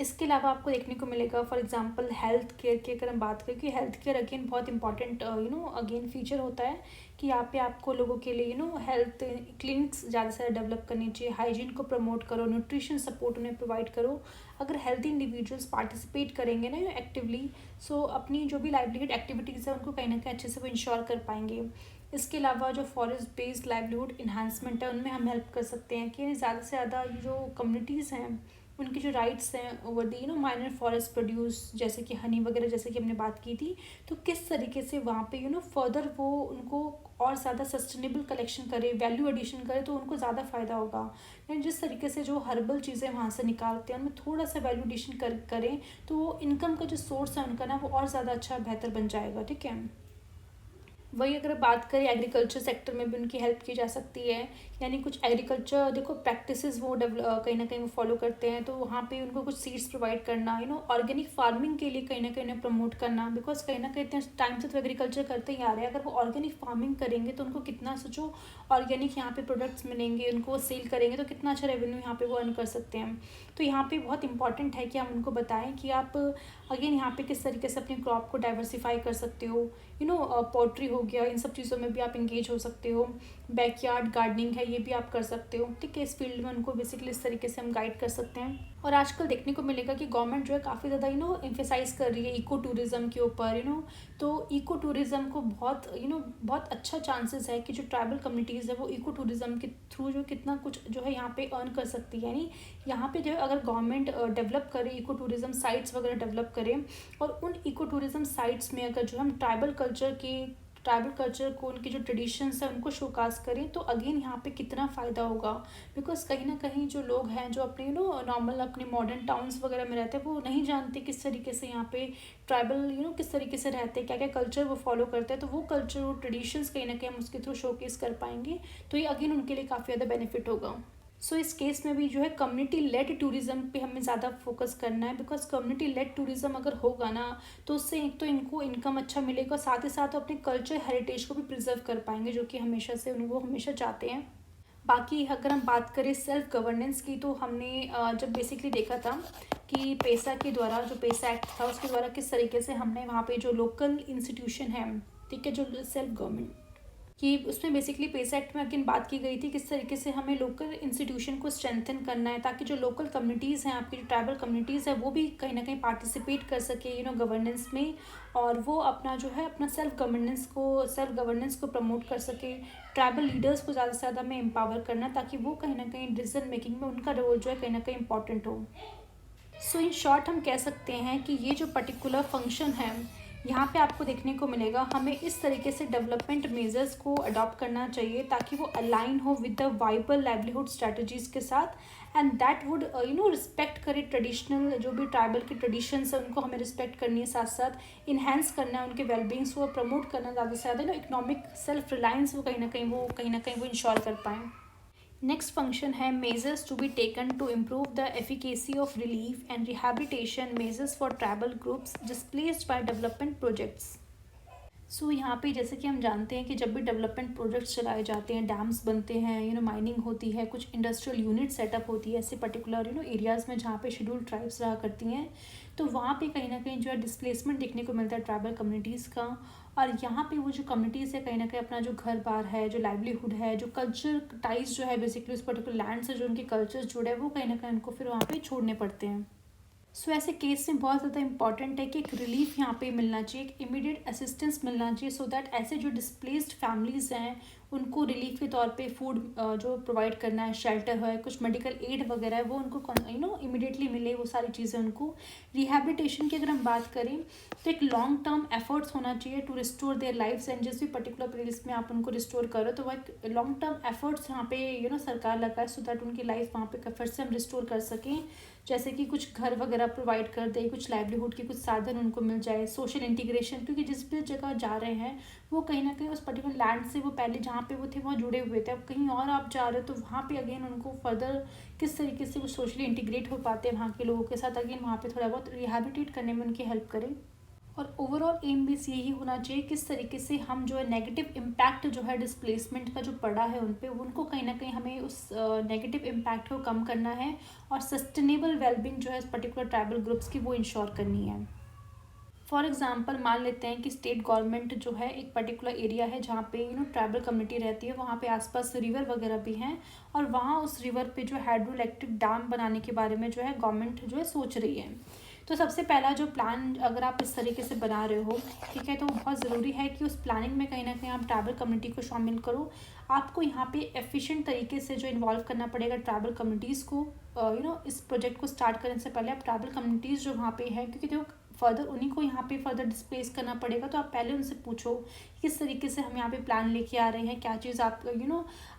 इसके अलावा आपको देखने को मिलेगा फॉर एग्जांपल हेल्थ केयर की अगर हम बात करें कि हेल्थ केयर अगेन बहुत इंपॉर्टेंट अगेन फीचर होता है कि यहाँ पे आपको लोगों के लिए हेल्थ क्लिनिक्स ज़्यादा से ज़्यादा डेवलप करनी चाहिए, हाइजीन को प्रमोट करो, न्यूट्रिशन सपोर्ट उन्हें प्रोवाइड करो। अगर हेल्थी इंडिविजुअल्स पार्टिसिपेट करेंगे ना एक्टिवली सो अपनी जो भी लाइवलीहुड एक्टिविटीज़ है उनको कहीं ना कहीं अच्छे से वो इंश्योर कर पाएंगे। इसके अलावा जो फॉरेस्ट बेस्ड लाइवलीहुड इन्हांसमेंट है उनमें हम हेल्प कर सकते हैं कि ज़्यादा से ज़्यादा जो कम्युनिटीज़ हैं उनके जो राइट्स हैं over the minor forest produce जैसे कि हनी वगैरह जैसे कि हमने बात की थी, तो किस तरीके से वहाँ पे फर्दर वो उनको और ज़्यादा सस्टेनेबल कलेक्शन करे, वैल्यू एडिशन करे तो उनको ज़्यादा फ़ायदा होगा। यानी जिस तरीके से जो हर्बल चीज़ें वहाँ से निकालते हैं उनमें थोड़ा सा वैल्यू एडिशन करें तो वो इनकम का जो सोर्स है उनका वो और ज़्यादा अच्छा बेहतर बन जाएगा। ठीक है, वही अगर बात करें एग्रीकल्चर सेक्टर में भी उनकी हेल्प की जा सकती है, यानी कुछ एग्रीकल्चर देखो प्रैक्टिसेस वो कहीं ना कहीं वो फॉलो करते हैं तो वहाँ पे उनको कुछ सीड्स प्रोवाइड करना, ऑर्गेनिक फार्मिंग के लिए कहीं ना कहीं उन्हें प्रमोट करना, बिकॉज कहीं ना कहीं इतने टाइम से तो एग्रीकल्चर करते ही आ रहे हैं। अगर वो ऑर्गेनिक फार्मिंग करेंगे तो उनको कितना सोचो ऑर्गेनिक यहाँ पे प्रोडक्ट्स मिलेंगे, उनको सेल करेंगे तो कितना अच्छा रेवेन्यू यहाँ पे वो अर्न कर सकते हैं। तो यहाँ पे बहुत इंपॉर्टेंट है कि हम उनको बताएं कि आप अगेन यहाँ पे किस तरीके से अपनी क्रॉप को डाइवर्सिफाई कर सकते हो, पोल्ट्री हो गया, इन सब चीज़ों में भी आप इंगेज हो सकते हो, बैकयार्ड गार्डनिंग है ये भी आप कर सकते हो। ठीक है, इस फील्ड में उनको बेसिकली इस तरीके से हम गाइड कर सकते हैं। और आजकल देखने को मिलेगा कि गवर्नमेंट जो है काफ़ी ज़्यादा एम्फेसाइज कर रही है इको टूरिज़्म के ऊपर, तो इको टूरिज़्म को बहुत अच्छा चांसेस है कि जो ट्राइबल कम्युनिटीज़ है वो इको टूरिज़्म के थ्रू जो कितना कुछ जो है यहाँ पे अर्न कर सकती है। यानी यहाँ पे जो है अगर गवर्नमेंट डेवलप करे, इको टूरिज़्म साइट्स वगैरह डेवलप करे और उन इको टूरिज़्म साइट्स में अगर जो हम ट्राइबल कल्चर को उनके जो ट्रेडिशंस हैं उनको शोकास करें तो अगेन यहाँ पे कितना फ़ायदा होगा। बिकॉज कहीं ना कहीं जो लोग हैं जो अपने नॉर्मल अपने मॉडर्न टाउन्स वगैरह में रहते हैं वो नहीं जानते किस तरीके से यहाँ पे ट्राइबल किस तरीके से रहते हैं, क्या क्या कल्चर वो फॉलो करते हैं, तो वो कल्चर वो ट्रेडिशंस कहीं ना कहीं हम उसके थ्रू शोकेस कर पाएंगे तो ये अगेन उनके लिए काफ़ी ज़्यादा बेनिफिट होगा। सो इस केस में भी जो है कम्युनिटी लेड टूरिज़्म पे हमें ज़्यादा फोकस करना है, बिकॉज कम्युनिटी लेड टूरिज़्म अगर होगा ना तो उससे एक तो इनको इनकम अच्छा मिलेगा, साथ ही साथ अपने कल्चर हेरिटेज को भी प्रिजर्व कर पाएंगे, जो कि हमेशा से उनको हमेशा चाहते हैं। बाकी अगर हम बात करें सेल्फ गवर्नेंस की, तो हमने जब बेसिकली देखा था कि पेसा के द्वारा, जो पेसा एक्ट था उसके द्वारा किस तरीके से हमने वहाँ पे जो लोकल इंस्टीट्यूशन है, ठीक है, जो सेल्फ गवर्नमेंट कि उसमें बेसिकली पेसा एक्ट में अगेन बात की गई थी किस तरीके से हमें लोकल इंस्टीट्यूशन को स्ट्रेंथन करना है, ताकि जो लोकल कम्युनिटीज़ हैं, आपकी जो ट्राइबल कम्युनिटीज़ है, वो भी कहीं ना कहीं पार्टिसिपेट कर सके गवर्नेंस में, और वो अपना जो है अपना सेल्फ गवर्नेंस को प्रमोट कर सके। ट्राइबल लीडर्स को ज़्यादा से ज़्यादा हमें एम्पावर करना, ताकि वो कहीं ना कहीं डिसीजन मेकिंग में उनका रोल जो है कहीं ना कहीं इंपॉर्टेंट हो। सो इन शॉर्ट हम कह सकते हैं कि ये जो पर्टिकुलर फंक्शन है, यहाँ पे आपको देखने को मिलेगा हमें इस तरीके से डेवलपमेंट मेजर्स को अडॉप्ट करना चाहिए ताकि वो अलाइन हो with the viable livelihood strategies के साथ, एंड दैट वुड रिस्पेक्ट करे ट्रेडिशनल जो भी ट्राइबल के ट्रेडिशंस है उनको हमें रिस्पेक्ट करनी है, साथ साथ इन्हेंस करना है उनके वेलबींग्स को प्रमोट करना, ज़्यादा से ज़्यादा इकोनॉमिक सेल्फ रिलायंस वो कहीं ना कहीं वो इंश्योर कर पाएँ। नेक्स्ट फंक्शन है measures to be taken to improve the efficacy of relief and rehabilitation measures for tribal groups displaced by development projects. So यहाँ पे जैसे कि हम जानते हैं कि जब भी डेवलपमेंट प्रोजेक्ट्स चलाए जाते हैं, डैम्स बनते हैं, माइनिंग होती है, कुछ इंडस्ट्रियल यूनिट सेटअप होती है ऐसे पर्टिकुलर एरियाज़ में जहाँ पे शेड्यूल्ड ट्राइब्स रहा करती हैं, तो वहाँ पे कहीं ना कहीं जो है डिस्प्लेसमेंट देखने को मिलता है ट्राइबल कम्युनिटीज़ का। और यहाँ पे वो जो कम्युनिटीज़ है कहीं ना कहीं अपना जो घर बार है, जो लाइवलीहुड है, जो कल्चर टाइज जो है बेसिकली उस पर्टिकुलर लैंड से जो उनके कल्चर्स जुड़े हैं, वो कहीं ना कहीं उनको फिर वहाँ पे छोड़ने पड़ते हैं। सो ऐसे केस में बहुत ज़्यादा इंपॉर्टेंट है कि एक रिलीफ यहाँ पे मिलना चाहिए, एक इमीडिएट असिस्टेंस मिलना चाहिए, सो दैट ऐसे जो डिस्प्लेस्ड फैमिलीज़ हैं उनको रिलीफ के तौर पे फूड जो प्रोवाइड करना है, शेल्टर है, कुछ मेडिकल एड वगैरह है, वो उनको इमीडिएटली मिले, वो सारी चीज़ें उनको। रिहैबिलिटेशन की अगर हम बात करें तो एक लॉन्ग टर्म एफर्ट्स होना चाहिए to restore their lifes, and जिस भी पर्टिकुलर प्लेस में आप उनको रिस्टोर करो तो वह एक लॉन्ग टर्म एफर्ट्स यहाँ पे सरकार लगाए, सो दैट उनकी लाइफ वहाँ पे फिर से हम रिस्टोर कर सकें। जैसे कि कुछ घर वगैरह प्रोवाइड कर दे, कुछ लाइवलीहुड के कुछ साधन उनको मिल जाए, सोशल इंटीग्रेशन, क्योंकि जिस भी जगह जा रहे हैं वो कहीं ना कहीं उस पर्टिकुलर लैंड से वो पहले जहाँ पे वो थे वहाँ जुड़े हुए थे, अब कहीं और आप जा रहे हो तो वहाँ पे अगेन उनको फर्दर किस तरीके से वो सोशली इंटीग्रेट हो पाते हैं वहाँ के लोगों के साथ, अगेन वहाँ पे थोड़ा बहुत रिहैबिलिटेट करने में उनकी हेल्प करें। और ओवरऑल एम बेस यही होना चाहिए किस तरीके से हम जो है नेगेटिव इम्पैक्ट जो है डिस्प्लेसमेंट का जो पड़ा है उन पे, उनको कहीं ना कहीं हमें उस नेगेटिव इम्पैक्ट को कम करना है, और सस्टेनेबल वेलबींग जो है इस पर्टिकुलर ट्राइबल ग्रुप्स की वो इंश्योर करनी है। फॉर एग्जांपल मान लेते हैं कि स्टेट गवर्नमेंट जो है एक पर्टिकुलर एरिया है जहाँ पे ट्राइबल कम्युनिटी रहती है, वहाँ पे आसपास रिवर वगैरह भी हैं, और वहाँ उस रिवर पे जो हाइड्रो इलेक्ट्रिक डैम बनाने के बारे में जो है गवर्नमेंट जो है सोच रही है। तो सबसे पहला जो प्लान अगर आप इस तरीके से बना रहे हो, ठीक है, तो बहुत ज़रूरी है कि उस प्लानिंग में कहीं ना कहीं आप ट्राइबल कम्युनिटी को शामिल करो। आपको यहाँ पे एफिशिएंट तरीके से जो इन्वॉल्व करना पड़ेगा ट्राइबल कम्युनिटीज़ को। इस प्रोजेक्ट को स्टार्ट करने से पहले आप ट्राइबल कम्युनिटीज़ जो वहाँ पे है, क्योंकि देखो फर्दर उन्हीं को यहाँ पे फर्दर डिस्प्लेस करना पड़ेगा, तो आप पहले उनसे पूछो किस तरीके से हम यहाँ पे प्लान लेके आ रहे हैं, क्या चीज़ आप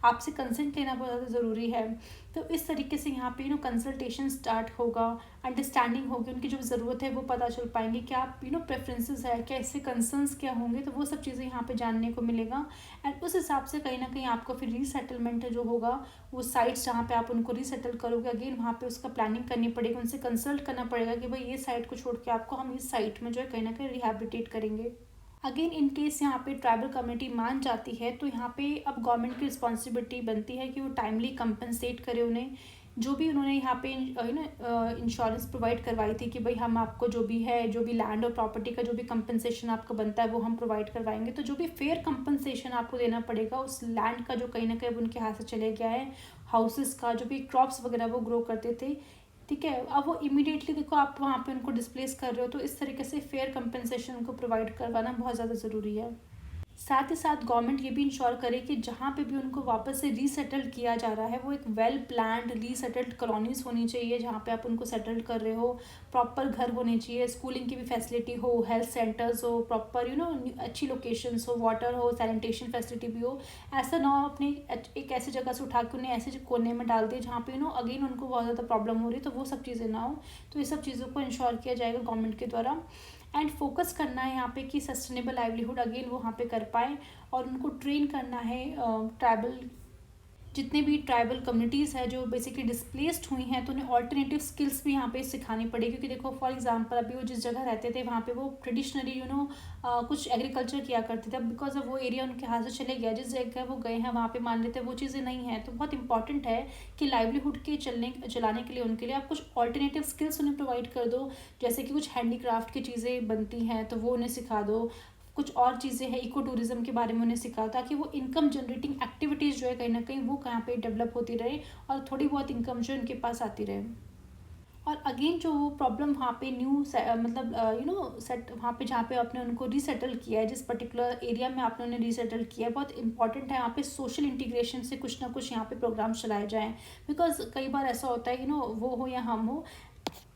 आपसे कंसेंट लेना बहुत ज़्यादा ज़रूरी है। तो इस तरीके से यहाँ पे कंसल्टेशन स्टार्ट होगा, अंडरस्टैंडिंग होगी, उनकी जो ज़रूरत है वो पता चल पाएंगे, क्या आप प्रेफरेंसेस है, क्या इससे कंसर्न्स क्या होंगे, तो वो सब चीज़ें यहाँ पे जानने को मिलेगा। एंड उस हिसाब से कहीं ना कहीं आपको फिर रीसेटलमेंट जो होगा, वो साइट्स जहाँ पे आप उनको रीसेटल करोगे, अगेन वहाँ पे उसका प्लानिंग करनी पड़ेगी, उनसे कंसल्ट करना पड़ेगा कि भाई ये साइट को छोड़ के आपको हम इस साइट में जो है कहीं ना कहीं रिहैबिलिटेट करेंगे। अगेन इन केस यहाँ पे ट्राइबल कम्युनिटी मान जाती है, तो यहाँ पे अब गवर्नमेंट की रिस्पॉन्सिबिलिटी बनती है कि वो टाइमली कंपनसेट करे उन्हें, जो भी उन्होंने यहाँ पे इंश्योरेंस प्रोवाइड करवाई थी कि भाई हम आपको जो भी है, जो भी लैंड और प्रॉपर्टी का जो भी कंपनसेशन आपको बनता है वो हम प्रोवाइड करवाएंगे। तो जो भी फेयर कंपनसेशन आपको देना पड़ेगा उस लैंड का जो कहीं ना कहीं उनके हाथ से चले गया है, हाउसेस का, जो भी क्रॉप्स वगैरह वो ग्रो करते थे, ठीक है, अब वो इमीडिएटली देखो आप वहाँ पे उनको डिस्प्लेस कर रहे हो, तो इस तरीके से फेयर कंपनसेशन उनको प्रोवाइड करवाना बहुत ज़्यादा ज़रूरी है। साथ ही साथ गवर्नमेंट ये भी इंश्योर करे कि जहाँ पे भी उनको वापस से रीसेटल किया जा रहा है वो एक वेल प्लान्ड रीसेटल्ड कॉलोनीज़ होनी चाहिए, जहाँ पे आप उनको सेटल कर रहे हो, प्रॉपर घर होने चाहिए, स्कूलिंग की भी फैसिलिटी हो, हेल्थ सेंटर्स हो, प्रॉपर अच्छी लोकेशंस हो, वाटर हो, सैनिटेशन फैसिलिटी भी हो। ऐसा ना हो अपने एक ऐसी जगह से उठा के उन्हें ऐसे कोने में डाल दिए जहाँ पे अगेन उनको बहुत ज़्यादा प्रॉब्लम हो रही है, तो वो सब चीज़ें ना हो। तो ये सब चीज़ों को इंश्योर किया जाएगा गवर्नमेंट के द्वारा। एंड फोकस करना है यहाँ पे कि सस्टेनेबल लाइवलीहुड अगेन वो वहाँ पे कर पाए, और उनको ट्रेन करना है ट्राइबल जितने भी ट्राइबल कम्युनिटीज़ है जो बेसिकली डिस्प्लेस्ड हुई हैं, तो उन्हें ऑल्टरनेटिव स्किल्स भी यहाँ पे सिखानी पड़ेगी। क्योंकि देखो फॉर एग्जांपल अभी वो जिस जगह रहते थे वहाँ पे वो ट्रेडिशनली कुछ एग्रीकल्चर किया करते थे। अब बिकॉज ऑफ वो एरिया उनके हाथ से चले गया, जिस जगह वो गए हैं वहाँ पे मान लेते हैं वो चीज़ें नहीं हैं। तो बहुत इंपॉर्टेंट है कि लाइवलीहुड के चलाने के लिए उनके लिए आप कुछ ऑल्टरनेटिव स्किल्स उन्हें प्रोवाइड कर दो। जैसे कि कुछ हैंडीक्राफ्ट की चीज़ें बनती हैं तो वो उन्हें सिखा दो। कुछ और चीज़ें हैं इको टूरिज्म के बारे में उन्हें सिखाओ, ताकि वो इनकम जनरेटिंग एक्टिविटीज़ जो है कहीं ना कहीं वो कहाँ पे डेवलप होती रहे और थोड़ी बहुत इनकम जो उनके पास आती रहे। और अगेन जो प्रॉब्लम वहाँ पे न्यू मतलब सेट वहाँ पे जहाँ पे आपने उनको रीसेटल किया है, जिस पर्टिकुलर एरिया में आपने उन्हें रीसेटल किया है, बहुत इंपॉर्टेंट है यहाँ पे सोशल इंटीग्रेशन से कुछ ना कुछ यहाँ पे प्रोग्राम चलाए जाएँ। बिकॉज कई बार ऐसा होता है वो हो या हम हो,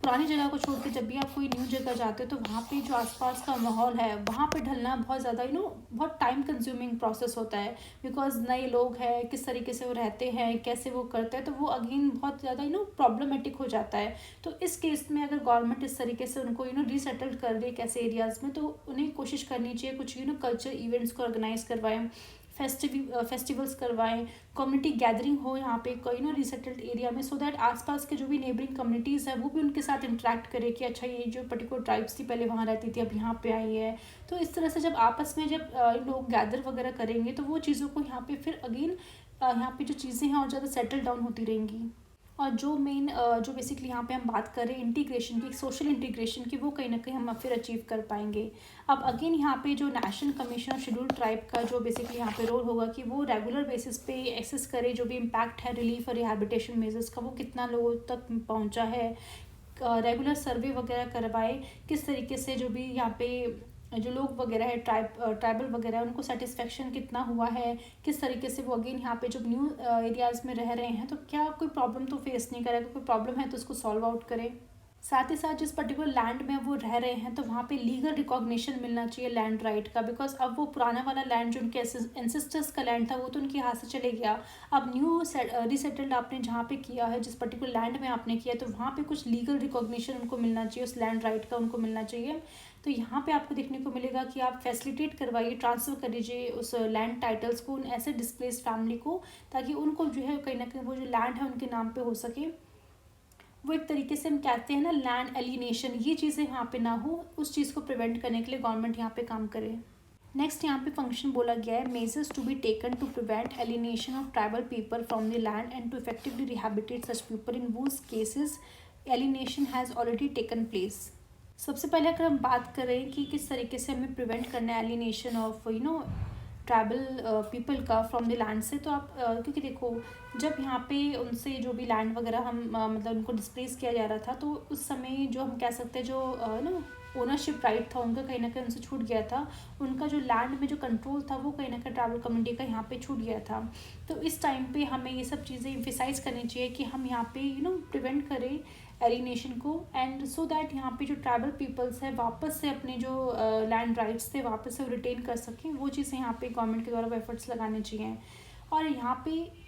पुरानी जगह को छोड़ के जब भी आप कोई न्यू जगह जाते हो तो वहाँ पे जो आसपास का माहौल है वहाँ पे ढलना बहुत ज़्यादा बहुत टाइम कंज्यूमिंग प्रोसेस होता है। बिकॉज नए लोग हैं, किस तरीके से वो रहते हैं, कैसे वो करते हैं, तो वो अगेन बहुत ज़्यादा प्रॉब्लमेटिक हो जाता है। तो इस केस में अगर गवर्नमेंट इस तरीके से उनको रीसेटल कर दे कैसे एरियाज़ में, तो उन्हें कोशिश करनी चाहिए कुछ कल्चर इवेंट्स को ऑर्गेनाइज करवाएं, फेस्टिवल्स करवाएं, कम्युनिटी गैदरिंग हो यहाँ पे कोई रिसेटल्ड एरिया में, सो दैट आसपास के जो भी नेबरिंग कम्युनिटीज़ है वो भी उनके साथ इंटरेक्ट करे कि अच्छा ये जो पर्टिकुलर ट्राइब्स थी पहले वहाँ रहती थी अब यहाँ पे आई है। तो इस तरह से जब आपस में जब लोग गैदर वगैरह करेंगे तो वो चीज़ों को यहाँ पे फिर अगेन यहाँ पे जो चीज़ें हैं और ज़्यादा सेटल डाउन होती रहेंगी। और जो मेन जो बेसिकली यहाँ पे हम बात कर रहे हैं इंटीग्रेशन की, सोशल इंटीग्रेशन की, वो कहीं ना कहीं हम फिर अचीव कर पाएंगे। अब अगेन यहाँ पे जो national commission of scheduled tribe का जो बेसिकली यहाँ पे रोल होगा कि वो रेगुलर बेसिस पे एक्सेस करे जो भी इम्पैक्ट है रिलीफ और रिहैबिलिटेशन मेजर्स का वो कितना लोगों तक पहुँचा है, रेगुलर सर्वे वगैरह करवाए, किस तरीके से जो भी यहाँ पे जो लोग वगैरह है ट्राइबल वगैरह उनको सेटिस्फेक्शन कितना हुआ है, किस तरीके से वो अगेन यहाँ पे जो न्यू एरियाज़ में रह रहे हैं तो क्या कोई प्रॉब्लम तो फेस नहीं करेगा, कोई प्रॉब्लम है तो उसको सॉल्व आउट करें। साथ ही साथ जिस पर्टिकुलर लैंड में वो रह रहे हैं तो वहाँ पे लीगल रिकॉग्निशन मिलना चाहिए लैंड राइट का। बिकॉज अब वो पुराना वाला लैंड जो उनके एंसेस्टर्स का लैंड था वो तो उनके हाथ से चले गया। अब न्यू रिसेटल्ड आपने जहाँ पे किया है, जिस पर्टिकुलर लैंड में आपने किया, तो वहाँ पे कुछ लीगल रिकॉग्निशन उनको मिलना चाहिए, उस लैंड राइट का उनको मिलना चाहिए। तो यहाँ पे आपको देखने को मिलेगा कि आप फैसिलिटेट करवाइए, ट्रांसफ़र कर दीजिए उस लैंड टाइटल्स को उन ऐसे डिस्प्लेस्ड फैमिली को, ताकि उनको जो है कहीं ना कहीं वो जो लैंड है उनके नाम पे हो सके। वो एक तरीके से हम कहते हैं ना लैंड एलिनेशन, ये चीज़ें यहाँ पे ना हो, उस चीज़ को प्रिवेंट करने के लिए गवर्नमेंट यहाँ पे काम करे। नेक्स्ट यहाँ पे फंक्शन बोला गया है measures to be taken to prevent alienation of tribal people from the land and to effectively rehabilitate such people in whose cases alienation has already taken place. सबसे पहले अगर हम बात करें कि किस तरीके से हमें प्रिवेंट करना है एलिनेशन ऑफ ट्राइबल पीपल का फ्रॉम द लैंड से, तो आप क्योंकि देखो जब यहाँ पे उनसे जो भी लैंड वगैरह हम मतलब उनको डिस्प्लेस किया जा रहा था, तो उस समय जो हम कह सकते हैं जो ओनरशिप राइट था उनका कहीं ना कहीं उनसे छूट गया था। उनका जो लैंड में जो कंट्रोल था वो कहीं ना कहीं ट्राइबल कम्युनिटी का यहाँ पे छूट गया था। तो इस टाइम पे हमें ये सब चीज़ें एम्फेसाइज करनी चाहिए कि हम यहाँ पे प्रिवेंट करें एलिनेशन को, एंड सो दैट यहाँ पे जो ट्राइबल पीपल्स है वापस से अपने जो लैंड राइट्स थे वापस से रिटेन कर सकें। वो चीज़ें यहाँ पे गवर्नमेंट के द्वारा एफर्ट्स लगाने चाहिए। और यहाँ पे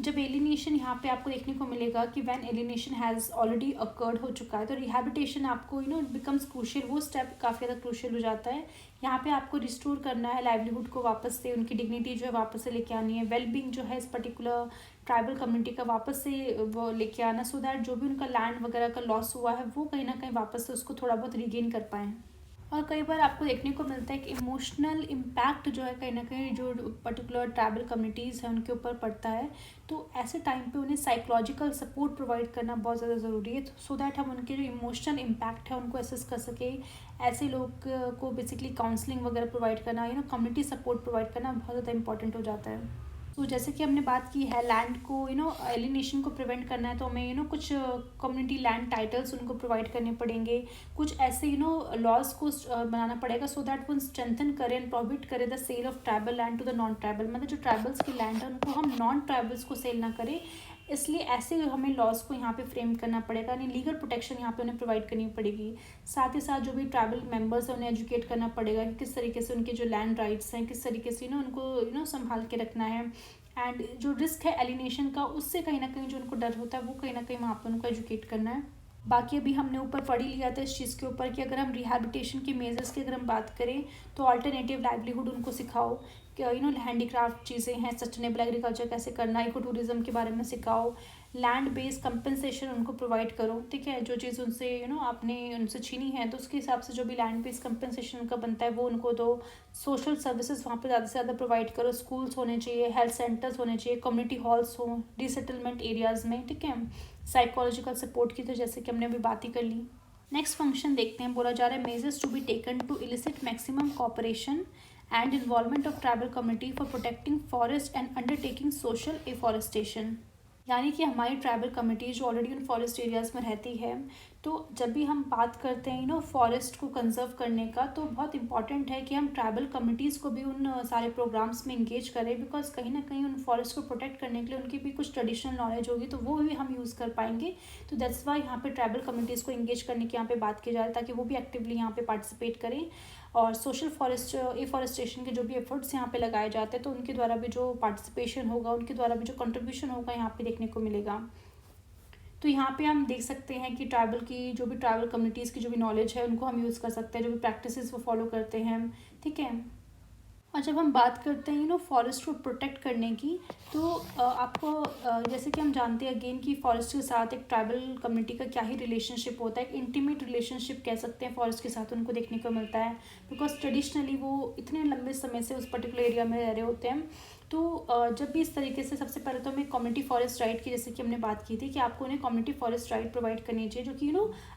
जब एलिनेशन यहाँ पे आपको देखने को मिलेगा कि when alienation has already occurred हो चुका है, तो रिहैबिलिटेशन आपको बिकम्स क्रूशियल, वो स्टेप काफ़ी ज़्यादा क्रूशियल हो जाता है। यहाँ पे आपको रिस्टोर करना है लाइवलीहुड को, वापस से उनकी डिग्निटी जो है वापस से लेके आनी है, वेलबींग जो है इस पर्टिकुलर ट्राइबल कम्युनिटी का वापस से वो लेके आना, सो दैट जो भी उनका लैंड वगैरह का लॉस हुआ है वो कहीं ना कहीं वापस से उसको थोड़ा बहुत रीगेन कर पाएँ। और कई बार आपको देखने को मिलता है कि इमोशनल इम्पैक्ट जो है कहीं ना कहीं जो पर्टिकुलर ट्राइबल कम्युनिटीज़ हैं उनके ऊपर पड़ता है। तो ऐसे टाइम पे उन्हें साइकोलॉजिकल सपोर्ट प्रोवाइड करना बहुत ज़्यादा ज़रूरी है, सो दैट हम उनके जो इमोशनल इम्पैक्ट है उनको असेस कर सके। ऐसे लोग को बेसिकली काउंसलिंग वगैरह प्रोवाइड करना, कम्युनिटी सपोर्ट प्रोवाइड करना बहुत ज़्यादा इंपॉर्टेंट हो जाता है। तो जैसे कि हमने बात की है लैंड को एलिनेशन को प्रिवेंट करना है, तो हमें कुछ कम्युनिटी लैंड टाइटल्स उनको प्रोवाइड करने पड़ेंगे, कुछ ऐसे लॉज को बनाना पड़ेगा, सो दैट वो स्ट्रेंथन करें एंड प्रोहिबिट करें the sale of tribal land to the non tribal, मतलब जो ट्राइबल्स की लैंड है उनको हम नॉन ट्राइबल्स को सेल ना करें। इसलिए ऐसे हमें लॉज को यहाँ पे फ्रेम करना पड़ेगा, यानी लीगल प्रोटेक्शन यहाँ पे उन्हें प्रोवाइड करनी पड़ेगी। साथ ही साथ जो भी ट्राइबल मेंबर्स हैं उन्हें एजुकेट करना पड़ेगा कि किस तरीके से उनके जो लैंड राइट्स हैं किस तरीके से उनको संभाल के रखना है। एंड जो रिस्क है एलिनेशन का, उससे कहीं ना कहीं जो उनको डर होता है वो कहीं ना कहीं वहाँ पर उनको एजुकेट करना है। बाकी अभी हमने ऊपर पढ़ ही लिया था इस चीज़ के ऊपर कि अगर हम रिहैबिलिटेशन के मेजर्स की अगर हम बात करें तो अल्टरनेटिव लाइवलीहुड उनको सिखाओ कि हैंडीक्राफ्ट चीज़ें हैं, सस्टेनेबल एग्रीकल्चर कैसे करना, इको टूरिज्म के बारे में सिखाओ, लैंड बेस्ड कंपनसेशन उनको प्रोवाइड करो। ठीक है, जो चीज़ उनसे आपने उनसे छीनी है तो उसके हिसाब से जो भी लैंड बेस्ड कंपनसेशन उनका बनता है वो उनको दो। सोशल सर्विसेज वहाँ पे ज़्यादा से ज़्यादा प्रोवाइड करो, स्कूल्स होने चाहिए, हेल्थ सेंटर्स होने चाहिए, कम्युनिटी हॉल्स हो रीसेटलमेंट एरियाज़ में। ठीक है, साइकोलॉजिकल सपोर्ट की तो जैसे कि हमने अभी बात ही कर ली। नेक्स्ट फंक्शन देखते हैं, बोला जा रहा है measures to be taken to elicit maximum cooperation and involvement of tribal community for protecting forest and undertaking social afforestation. यानी कि हमारी ट्राइबल कम्युनिटी जो ऑलरेडी उन फॉरेस्ट एरियाज़ में रहती है, तो जब भी हम बात करते हैं फॉरेस्ट को कंजर्व करने का, तो बहुत इंपॉर्टेंट है कि हम ट्राइबल कम्युनिटीज़ को भी उन सारे प्रोग्राम्स में इंगेज करें, बिकॉज कहीं ना कहीं उन फॉरेस्ट को प्रोटेक्ट करने के लिए उनकी भी कुछ ट्रेडिशनल नॉलेज होगी, तो वो भी हम यूज़ कर पाएंगे। तो दैट्स वाई यहाँ पे ट्राइबल कम्युनिटीज़ को इंगेज करने की यहाँ पे बात की जा रही है, ताकि वो भी एक्टिवली यहाँ पे पार्टिसिपेट करें। और सोशल फॉरेस्ट एफॉरेस्टेशन के जो भी एफर्ट्स यहाँ पे लगाए जाते हैं, तो उनके द्वारा भी जो पार्टिसिपेशन होगा, उनके द्वारा भी जो कंट्रीब्यूशन होगा यहाँ पे देखने को मिलेगा। तो यहाँ पे हम देख सकते हैं कि ट्राइबल की जो भी ट्राइबल कम्युनिटीज़ की जो भी नॉलेज है उनको हम यूज़ कर सकते हैं, जो भी प्रैक्टिसेस वो फॉलो करते हैं। ठीक है, और जब हम बात करते हैं फॉरेस्ट को प्रोटेक्ट करने की, तो आपको जैसे कि हम जानते हैं अगेन कि फॉरेस्ट के साथ एक ट्राइबल कम्युनिटी का क्या ही रिलेशनशिप होता है, एक इंटीमेट रिलेशनशिप कह सकते हैं फॉरेस्ट के साथ उनको देखने को मिलता है, बिकॉज ट्रेडिशनली वो इतने लंबे समय से उस पर्टिकुलर एरिया में रह रहे होते हैं। तो जब भी इस तरीके से, सबसे पहले तो हमें कम्युनिटी फॉरेस्ट राइट की जैसे कि हमने बात की थी कि आपको उन्हें कम्युनिटी फॉरेस्ट राइट प्रोवाइड करनी चाहिए, जो कि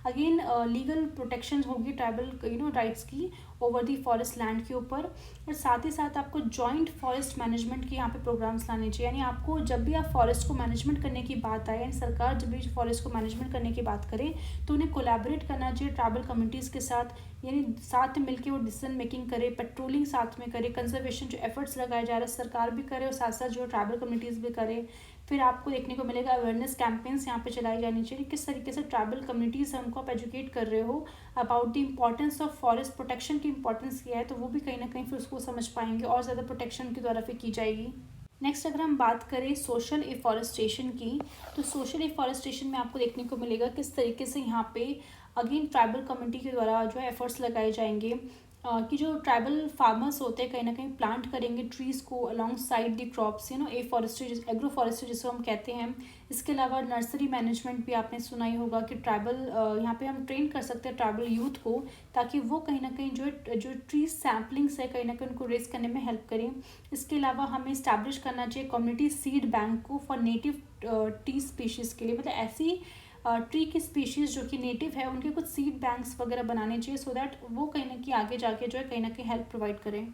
अगेन लीगल प्रोटेक्शन होगी ट्राइबल राइट्स की ओवर दी फॉरेस्ट लैंड के ऊपर। और साथ ही साथ आपको जॉइंट फॉरेस्ट मैनेजमेंट के यहाँ पे प्रोग्राम्स लाने चाहिए, यानी आपको जब भी आप फॉरेस्ट को मैनेजमेंट करने की बात आए, यानी सरकार जब भी फॉरेस्ट को मैनेजमेंट करने की बात करे, तो उन्हें कोलैबोरेट करना चाहिए ट्राइबल कम्युनिटीज़ के साथ, यानी साथ में मिलकर वो डिसीजन मेकिंग करे, पेट्रोलिंग साथ में करे, कंजर्वेशन जो एफर्ट्स लगाए जा रहे हैं सरकार भी करे और साथ साथ जो ट्राइबल कम्युनिटीज़ भी करे। फिर आपको देखने को मिलेगा अवेयरनेस कैंपेन्स यहाँ पे चलाई जानी चाहिए, किस तरीके से ट्राइबल कम्युनिटीज़ है उनको आप एजुकेट कर रहे हो about the importance of forest protection की इम्पॉर्टेंस क्या है, तो वो भी कहीं ना कहीं फिर उसको समझ पाएंगे और ज़्यादा प्रोटेक्शन के द्वारा फिर की जाएगी। नेक्स्ट अगर हम बात करें सोशल एफॉरेस्टेशन की, तो सोशल एफॉरेस्टेशन में आपको देखने को मिलेगा किस तरीके से यहाँ पे अगेन ट्राइबल कम्युनिटी के द्वारा जो है एफर्ट्स लगाए जाएंगे कि जो ट्राइबल फार्मर्स होते हैं कहीं ना कहीं प्लांट करेंगे ट्रीज़ को अलॉन्ग साइड दी क्रॉप्स, ए फॉरेस्ट्री एग्रो फॉरेस्ट्री जिसको हम कहते हैं। इसके अलावा नर्सरी मैनेजमेंट भी आपने सुना ही होगा कि ट्राइबल यहाँ पे हम ट्रेन कर सकते हैं ट्राइबल यूथ को, ताकि वो कहीं ना कहीं जो ट्री सैम्पलिंग्स है कहीं ना कहीं उनको रेस करने में हेल्प करें। इसके अलावा हमें इस्टेब्लिश करना चाहिए कम्युनिटी सीड बैंक को फॉर नेटिव टी स्पीशीज़ के लिए, मतलब ऐसी ट्री की स्पीशीज़ जो कि नेटिव है उनके कुछ सीड बैंक्स वगैरह बनाने चाहिए, सो दैट वो कहीं ना कहीं आगे जाके जो है कहीं ना कहीं हेल्प प्रोवाइड करें।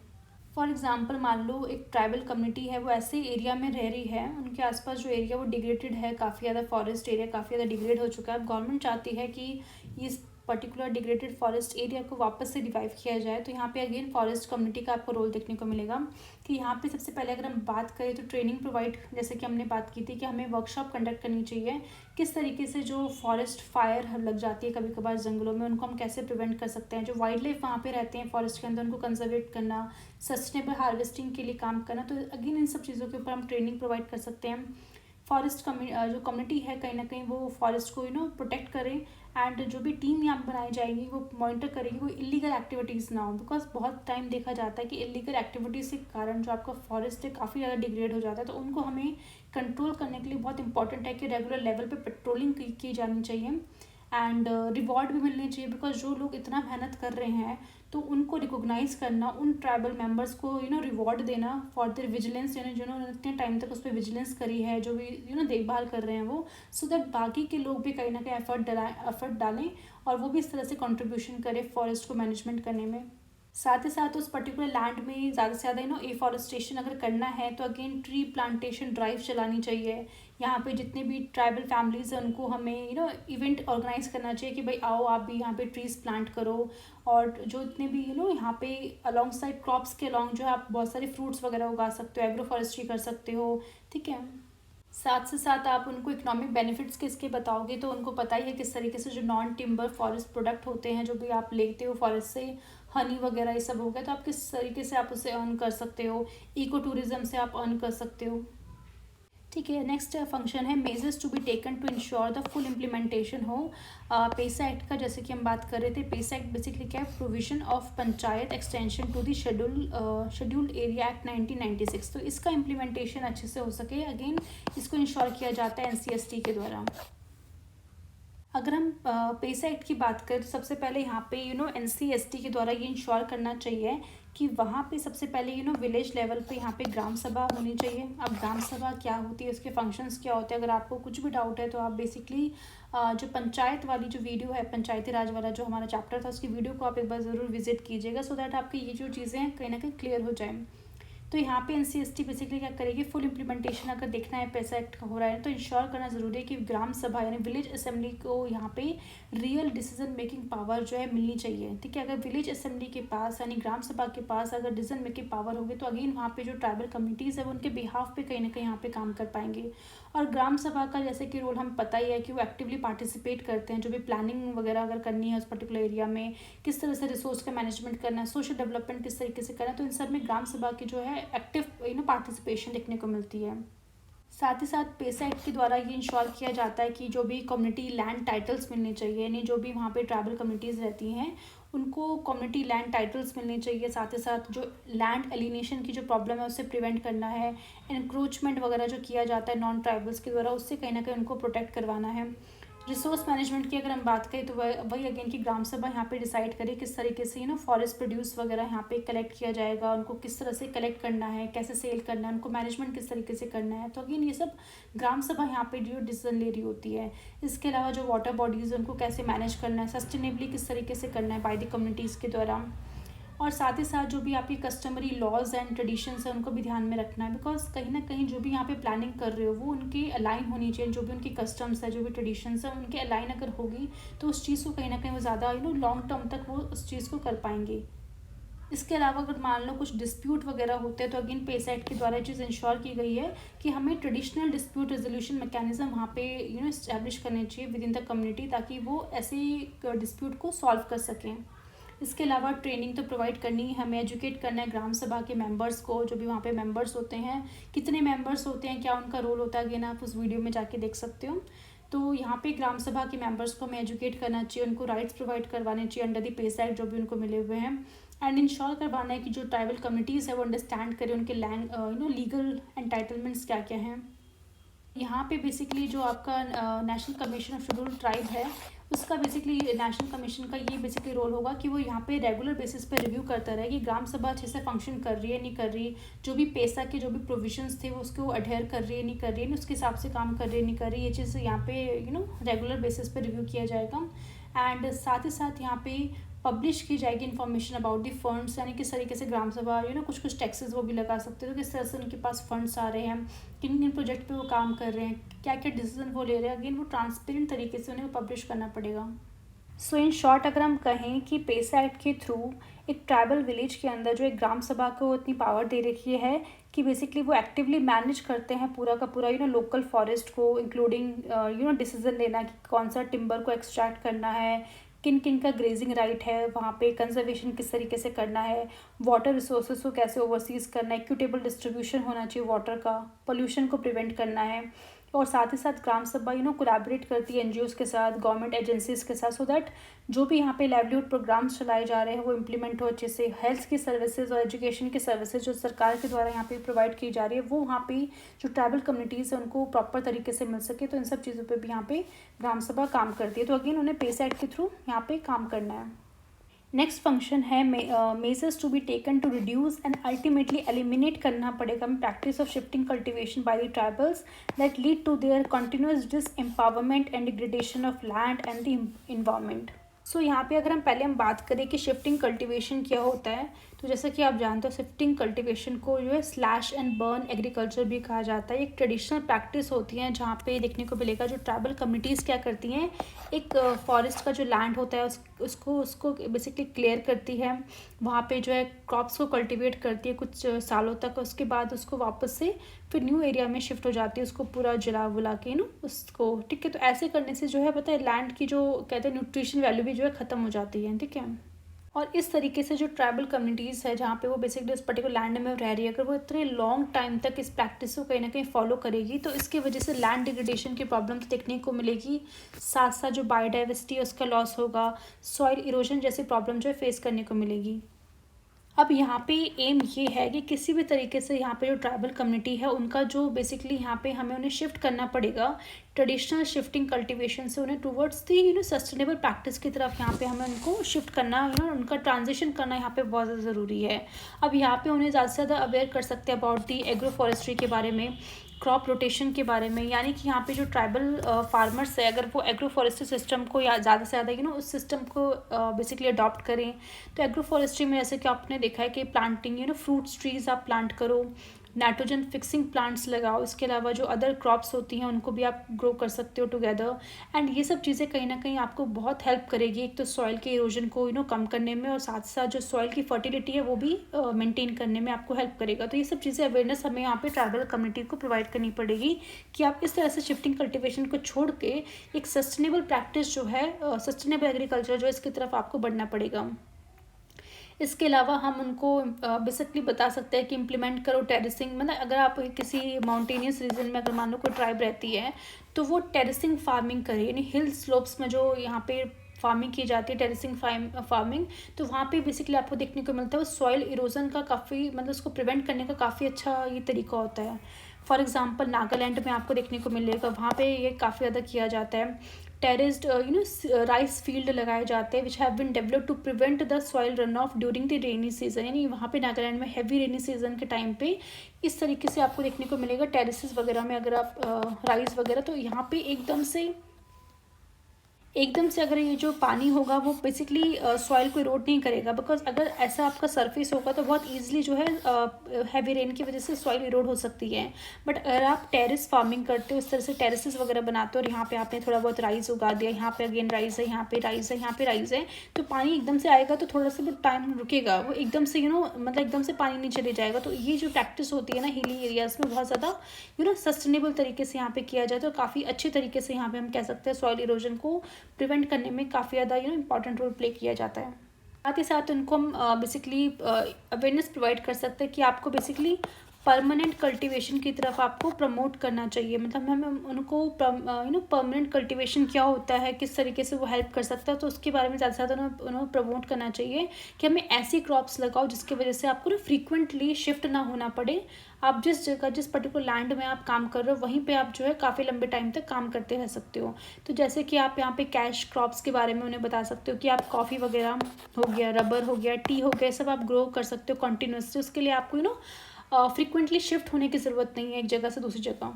फॉर एग्जांपल मान लो एक ट्राइबल कम्युनिटी है, वो ऐसे एरिया में रह रही है, उनके आसपास जो एरिया वो डिग्रेडेड है, काफ़ी ज़्यादा फॉरेस्ट एरिया काफ़ी ज़्यादा डिग्रेड हो चुका है। गवर्नमेंट चाहती है कि इस पर्टिकुलर डिग्रेडेड फॉरेस्ट एरिया को वापस से रिवाइव किया जाए, तो यहाँ पे अगेन फॉरेस्ट कम्युनिटी का आपको रोल देखने को मिलेगा कि यहाँ पे सबसे पहले अगर हम बात करें तो ट्रेनिंग प्रोवाइड, जैसे कि हमने बात की थी कि हमें वर्कशॉप कंडक्ट करनी चाहिए किस तरीके से जो फॉरेस्ट फायर लग जाती है कभी कभार जंगलों में, उनको हम कैसे प्रिवेंट कर सकते हैं, जो वाइल्ड लाइफ वहाँ पे रहते हैं फॉरेस्ट के अंदर उनको कंजर्वेट करना, सस्टेनेबल हार्वेस्टिंग के लिए काम करना। तो अगेन इन सब चीज़ों के ऊपर हम ट्रेनिंग प्रोवाइड कर सकते हैं। फॉरेस्ट जो कम्युनिटी है कहीं ना कहीं वो फॉरेस्ट को प्रोटेक्ट करें, एंड जो भी टीम यहाँ बनाई जाएगी वो मॉनिटर करेगी वो इलीगल एक्टिविटीज़ ना हो, बिकॉज बहुत टाइम देखा जाता है कि इलीगल एक्टिविटीज़ के कारण जो आपका फॉरेस्ट है काफ़ी ज़्यादा डिग्रेड हो जाता है, तो उनको हमें कंट्रोल करने के लिए बहुत इंपॉर्टेंट है कि रेगुलर लेवल पे पेट्रोलिंग की जानी चाहिए एंड रिवॉर्ड भी मिलने चाहिए, बिकॉज जो लोग इतना मेहनत कर रहे हैं तो उनको रिकॉग्नाइज करना, उन ट्राइबल मेंबर्स को रिवॉर्ड देना फॉर देयर विजिलेंस, जिन्होंने इतने टाइम तक उस पर विजिलेंस करी है, जो भी देखभाल कर रहे हैं वो, सो दैट बाकी के लोग भी कहीं ना कहीं एफर्ट डालें और वो भी इस तरह से कंट्रीब्यूशन करें फॉरेस्ट को मैनेजमेंट करने में। साथ ही साथ उस पर्टिकुलर लैंड में ज़्यादा से ज़्यादा एफॉरेस्टेशन अगर करना है तो अगेन ट्री प्लांटेशन ड्राइव चलानी चाहिए। यहाँ पे जितने भी ट्राइबल फैमिलीज़ हैं उनको हमें इवेंट ऑर्गेनाइज करना चाहिए कि भाई आओ आप भी यहाँ पे ट्रीज़ प्लांट करो, और जो इतने भी यहाँ पे अलॉन्ग साइड क्रॉप्स के अलॉन्ग जो है आप बहुत सारे फ्रूट्स वगैरह उगा सकते हो, एग्रो फॉरेस्ट्री कर सकते हो। ठीक है, साथ से साथ आप उनको इकोनॉमिक बेनिफिट्स किसके बताओगे, तो उनको पता ही है किस तरीके से जो नॉन टिम्बर फॉरेस्ट प्रोडक्ट होते हैं जो भी आप लेते हो फॉरेस्ट से, हनी वगैरह ये सब हो गया, तो आप किस तरीके से आप उसे अर्न कर सकते हो, इको टूरिज्म से आप अर्न कर सकते हो। ठीक है। नेक्स्ट फंक्शन है measures to be taken to ensure the full implementation हो पेसा एक्ट का। जैसे कि हम बात कर रहे थे, पेसा एक्ट बेसिकली क्या है, provision of panchayat extension to the scheduled area act 1996। तो इसका इम्प्लीमेंटेशन अच्छे से हो सके, अगेन इसको इंश्योर किया जाता है एनसीएसटी के द्वारा। अगर हम पेसा एक्ट की बात करें तो सबसे पहले यहाँ पे एनसीएसटी के द्वारा ये इंश्योर करना चाहिए कि वहाँ पे सबसे पहले विलेज लेवल पे यहाँ पे ग्राम सभा होनी चाहिए। अब ग्राम सभा क्या होती है, उसके फंक्शंस क्या होते हैं, अगर आपको कुछ भी डाउट है तो आप बेसिकली जो पंचायत वाली जो वीडियो है, पंचायती राज वाला जो हमारा चैप्टर था, उसकी वीडियो को आप एक बार ज़रूर विजिट कीजिएगा, सो दैट आपकी ये जो चीज़ें हैं कहीं ना कहीं क्लियर हो जाए। तो यहाँ पे एनसीएसटी बेसिकली क्या करेगी, फुल इम्प्लीमेंटेशन अगर देखना है पेसा एक्ट का हो रहा है तो इंश्योर करना ज़रूरी है कि ग्राम सभा यानी विलेज असेंबली को यहाँ पे रियल डिसीजन मेकिंग पावर जो है मिलनी चाहिए। ठीक है, अगर विलेज असेंबली के पास यानी ग्राम सभा के पास अगर डिसीजन मेकिंग पावर होगी तो अगेन वहाँ पे जो ट्राइबल कम्युनिटीज़ है वो उनके बिहाफ पे कहीं ना कहीं यहाँ पे काम कर पाएंगे। और ग्राम सभा का जैसे कि रोल हम पता ही है कि वो एक्टिवली पार्टिसिपेट करते हैं, जो भी प्लानिंग वगैरह अगर करनी है उस पर्टिकुलर एरिया में, किस तरह से रिसोर्स का मैनेजमेंट करना है, सोशल डेवलपमेंट किस तरीके से करना है, तो इन सब में ग्राम सभा की जो है एक्टिव पार्टिसिपेशन देखने को मिलती है। साथ ही साथ पेसा एक्ट के द्वारा ये इंश्योर किया जाता है कि जो भी कम्युनिटी लैंड टाइटल्स मिलने चाहिए, यानी जो भी वहाँ पे ट्राइबल कम्युनिटीज़ रहती हैं उनको कम्युनिटी लैंड टाइटल्स मिलने चाहिए। साथ ही साथ जो लैंड एलिनेशन की जो प्रॉब्लम है उससे प्रिवेंट करना है, इंक्रोचमेंट वगैरह जो किया जाता है नॉन ट्राइबल्स के द्वारा उससे कहीं ना कहीं उनको प्रोटेक्ट करवाना है। रिसोर्स मैनेजमेंट की अगर हम बात करें तो वही अगेन की ग्राम सभा यहाँ पे डिसाइड करे किस तरीके से फॉरेस्ट प्रोड्यूस वगैरह यहाँ पे कलेक्ट किया जाएगा, उनको किस तरह से कलेक्ट करना है, कैसे सेल करना है, उनको मैनेजमेंट किस तरीके से करना है। तो अगेन ये सब ग्राम सभा यहाँ पे जो डिसीजन ले रही होती है। इसके अलावा जो वाटर बॉडीज़ उनको कैसे मैनेज करना है, सस्टेनेबली किस तरीके से करना है बाय द कम्युनिटीज़ के द्वारा। और साथ ही साथ जो भी आपकी कस्टमरी लॉज एंड ट्रेडिशंस है उनको भी ध्यान में रखना है, बिकॉज कहीं ना कहीं जो भी यहाँ पे प्लानिंग कर रहे हो वो उनकी अलाइन होनी चाहिए, जो भी उनकी कस्टम्स है, जो भी ट्रेडिशंस है उनके अलाइन अगर होगी तो उस चीज़ को कहीं ना कहीं वो ज़्यादा लॉन्ग टर्म तक वो उस चीज़ को कर पाएंगे। इसके अलावा अगर मान लो कुछ डिस्प्यूट वगैरह होते हैं तो अगेन पेसा एक्ट के द्वारा ये चीज़ इंश्योर की गई है कि हमें ट्रेडिशनल डिस्प्यूट रेजोल्यूशन मैकेनिज्म वहाँ पे इस्टेब्लिश करने चाहिए विद इन द कम्युनिटी, ताकि वो ऐसे डिस्प्यूट को सॉल्व कर सकें। इसके अलावा ट्रेनिंग तो प्रोवाइड करनी है, हमें एजुकेट करना है ग्राम सभा के मेंबर्स को, जो भी वहाँ पे मेंबर्स होते हैं, कितने मेंबर्स होते हैं, क्या उनका रोल होता है, अगेन आप उस वीडियो में जाके देख सकते हो। तो यहाँ पे ग्राम सभा के मेंबर्स को हमें एजुकेट करना चाहिए, उनको राइट्स प्रोवाइड करवाने चाहिए अंडर द पेसा एक्ट जो भी उनको मिले हुए हैं, एंड इंश्योर करवाना है कि जो ट्राइबल कम्युनिटीज़ है वो अंडरस्टैंड करें उनके लीगल एंटाइटलमेंट्स क्या क्या हैं। यहाँ पे बेसिकली जो आपका national commission of scheduled tribe है उसका बेसिकली नेशनल कमीशन का ये बेसिकली रोल होगा कि वो यहाँ पे रेगुलर बेसिस पे रिव्यू करता रहे कि ग्राम सभा अच्छे से फंक्शन कर रही है नहीं कर रही, जो भी पेसा के जो भी प्रोविजंस थे वो उसको अडेयर कर रही है नहीं कर रही है, उसके हिसाब से काम कर रही है नहीं कर रही, ये चीज़ यहाँ पे रेगुलर बेसिस पे रिव्यू किया जाएगा। एंड साथ ही साथ यहाँ पे पब्लिश की जाएगी इन्फॉर्मेशन अबाउट दी फंड्स, यानी किस तरीके से ग्राम सभा कुछ टैक्सेस वो भी लगा सकते हैं, तो किस तरह से उनके पास फंड्स आ रहे हैं, किन किन प्रोजेक्ट पे वो काम कर रहे हैं, क्या क्या डिसीजन वो ले रहे हैं, अगेन वो ट्रांसपेरेंट तरीके से उन्हें पब्लिश करना पड़ेगा। सो इन शॉर्ट अगर हम कहें कि पेसा एक्ट के थ्रू एक ट्राइबल विलेज के अंदर जो एक ग्राम सभा को इतनी पावर दे रखी है कि बेसिकली वो एक्टिवली मैनेज करते हैं पूरा का पूरा लोकल फॉरेस्ट को, इंक्लूडिंग डिसीजन लेना कि कौन सा टिम्बर को एक्सट्रैक्ट करना है, किन किन का ग्रेजिंग राइट है, वहाँ पे कंजर्वेशन किस तरीके से करना है, वाटर रिसोर्सेज को कैसे ओवरसीज करना है, इक्विटेबल डिस्ट्रीब्यूशन होना चाहिए वाटर का, पोल्यूशन को प्रिवेंट करना है। और साथ ही साथ ग्राम सभा कोलैबोरेट करती है एनजीओज़ के साथ, गवर्नमेंट एजेंसीज़ के साथ, सो दैट जो भी यहाँ पे लाइवलीहुड प्रोग्राम्स चलाए जा रहे हैं वो इम्प्लीमेंट हो अच्छे से। हेल्थ की सर्विसेज और एजुकेशन की सर्विसेज जो सरकार के द्वारा यहाँ पे प्रोवाइड की जा रही है वो वहाँ पे जो ट्राइबल कम्युनिटीज़ है उनको प्रॉपर तरीके से मिल सके, तो इन सब चीज़ों पर भी यहाँ पे ग्राम सभा काम करती है। तो अगेन उन्हें पेसा एक्ट के थ्रू यहाँ पे काम करना है। नेक्स्ट फंक्शन है measures to be taken to reduce and ultimately eliminate करना पड़ेगा practice of shifting cultivation by the tribals that lead to their continuous disempowerment and degradation of land and the environment. So यहाँ पे अगर हम पहले बात करें कि शिफ्टिंग कल्टीवेशन क्या होता है, तो जैसा कि आप जानते हो शिफ्टिंग कल्टीवेशन को स्लैश एंड बर्न एग्रीकल्चर भी कहा जाता है। एक ट्रेडिशनल प्रैक्टिस होती है जहाँ पे देखने को मिलेगा जो ट्राइबल कम्युनिटीज़ क्या करती हैं, एक फॉरेस्ट का जो लैंड होता है उसको बेसिकली क्लियर करती है, वहाँ पे क्रॉप्स को कल्टीवेट करती है कुछ सालों तक, उसके बाद उसको वापस से फिर न्यू एरिया में शिफ्ट हो जाती है, उसको पूरा जला बुला के उसको, ठीक है। तो ऐसे करने से पता है लैंड की जो कहते हैं न्यूट्रिशन वैल्यू भी ख़त्म हो जाती है, ठीक है। और इस तरीके से जो ट्राइबल कम्युनिटीज़ है जहाँ पे वो बेसिकली उस पर्टिकुलर लैंड में रह रही है, अगर वो इतने लॉन्ग टाइम तक इस प्रैक्टिस को कहीं ना कहीं फॉलो करेगी तो इसकी वजह से लैंड डिग्रेडेशन की प्रॉब्लम तो देखने को मिलेगी, साथ साथ जो बायोडाइवर्सिटी है उसका लॉस होगा, सॉइल इरोजन जैसी प्रॉब्लम जो है फेस करने को मिलेगी। अब यहाँ पे एम ये है कि किसी भी तरीके से यहाँ पे जो ट्राइबल कम्युनिटी है उनका जो बेसिकली यहाँ पे हमें उन्हें शिफ्ट करना पड़ेगा ट्रेडिशनल शिफ्टिंग कल्टीवेशन से उन्हें टुवर्ड्स दी सस्टेनेबल प्रैक्टिस की तरफ यहाँ पे हमें उनको शिफ्ट करना उनका ट्रांजिशन करना यहाँ पे बहुत ज़्यादा ज़रूरी है। अब यहाँ पे उन्हें ज़्यादा से ज़्यादा अवेयर कर सकते हैं अबाउट दी एग्रो फॉरेस्ट्री के बारे में, क्रॉप रोटेशन के बारे में, यानी कि यहाँ पे जो ट्राइबल फार्मर्स है अगर वो एग्रो फॉरेस्ट्री सिस्टम को या ज़्यादा से ज़्यादा उस सिस्टम को बेसिकली अडॉप्ट करें। तो एग्रो फॉरेस्ट्री में जैसे कि आपने देखा है कि प्लांटिंग फ्रूट्स ट्रीज आप प्लांट करो, नाइट्रोजन फिक्सिंग प्लांट्स लगाओ, इसके अलावा जो अदर क्रॉप्स होती हैं उनको भी आप ग्रो कर सकते हो टुगेदर। एंड ये सब चीज़ें कहीं ना कहीं आपको बहुत हेल्प करेगी, एक तो सॉइल के इरोजन को कम करने में और साथ साथ जो सॉइल की फर्टिलिटी है वो भी मेंटेन करने में आपको हेल्प करेगा। तो ये सब चीज़ें अवेयरनेस हमें यहाँ पे ट्राइबल कम्युनिटी को प्रोवाइड करनी पड़ेगी कि आप इस तरह से शिफ्टिंग कल्टिवेशन को छोड़ के एक सस्टेनेबल प्रैक्टिस जो है, सस्टेनेबल एग्रीकल्चर जो है इसकी तरफ आपको बढ़ना पड़ेगा। इसके अलावा हम उनको बेसिकली बता सकते हैं कि इम्प्लीमेंट करो टेरेसिंग, मतलब अगर आप किसी माउंटेनियस रीजन में अगर मान लो कोई ट्राइब रहती है तो वो टेरेसिंग फार्मिंग करे, यानी हिल स्लोप्स में जो यहाँ पे फार्मिंग की जाती है टेरेसिंग फार्मिंग, तो वहाँ पे बेसिकली आपको देखने को मिलता है सॉइल इरोजन का काफ़ी मतलब उसको प्रिवेंट करने का काफ़ी अच्छा ये तरीका होता है। फॉर एग्जांपल नागालैंड में आपको देखने को मिलेगा, वहाँ पे ये काफ़ी ज़्यादा किया जाता है। टेरेस्ड राइस फील्ड लगाए जाते हैं which have been developed to prevent the soil run off during the rainy season, यानी वहाँ पे नागालैंड में हैवी रेनी सीजन के टाइम पे इस तरीके से आपको देखने को मिलेगा टेरेसेस वगैरह में अगर आप राइस वगैरह, तो यहाँ पे एकदम से अगर ये जो पानी होगा वो बेसिकली सॉइल को इरोड नहीं करेगा, बिकॉज अगर ऐसा आपका सरफेस होगा तो बहुत ईजिली जो है हैवी रेन की वजह से सॉइल इरोड हो सकती है। बट अगर आप टेरेस फार्मिंग करते हो, इस तरह से टेरेसेस वगैरह बनाते हो और यहाँ पे आपने थोड़ा बहुत राइस उगा दिया, यहाँ पे अगेन राइस है, यहाँ पे राइस है, यहाँ पे राइस है, तो पानी एकदम से आएगा तो थोड़ा सा टाइम रुकेगा, वो एकदम से मतलब एकदम से पानी नहीं चले जाएगा। तो ये जो प्रैक्टिस होती है ना हिली एरियाज में बहुत ज़्यादा सस्टेनेबल तरीके से यहाँ पे किया जाए तो काफ़ी अच्छे तरीके से यहाँ पे हम कह सकते हैं सॉइल इरोजन को प्रिवेंट करने में काफ़ी ज़्यादा इंपॉर्टेंट रोल प्ले किया जाता है। साथ ही साथ उनको हम बेसिकली अवेयरनेस प्रोवाइड कर सकते हैं कि आपको बेसिकली परमानेंट कल्टीवेशन की तरफ आपको प्रमोट करना चाहिए, मतलब हमें उनको परमानेंट कल्टीवेशन क्या होता है, किस तरीके से वो हेल्प कर सकता है, तो उसके बारे में ज़्यादा से ज़्यादा उन्हें प्रमोट करना चाहिए कि हमें ऐसी क्रॉप्स लगाओ जिसकी वजह से आपको फ्रीक्वेंटली शिफ्ट ना होना पड़े। आप जिस जगह जिस पर्टिकुलर लैंड में आप काम कर रहे हो वहीं पे आप जो है काफ़ी लंबे टाइम तक काम करते रह सकते हो। तो जैसे कि आप यहाँ पे कैश क्रॉप्स के बारे में उन्हें बता सकते हो कि आप कॉफ़ी वगैरह हो गया, रबर हो गया, टी हो गया, सब आप ग्रो कर सकते हो कॉन्टीन्यूसली। उसके लिए आपको फ्रीक्वेंटली शिफ्ट होने की ज़रूरत नहीं है एक जगह से दूसरी जगह।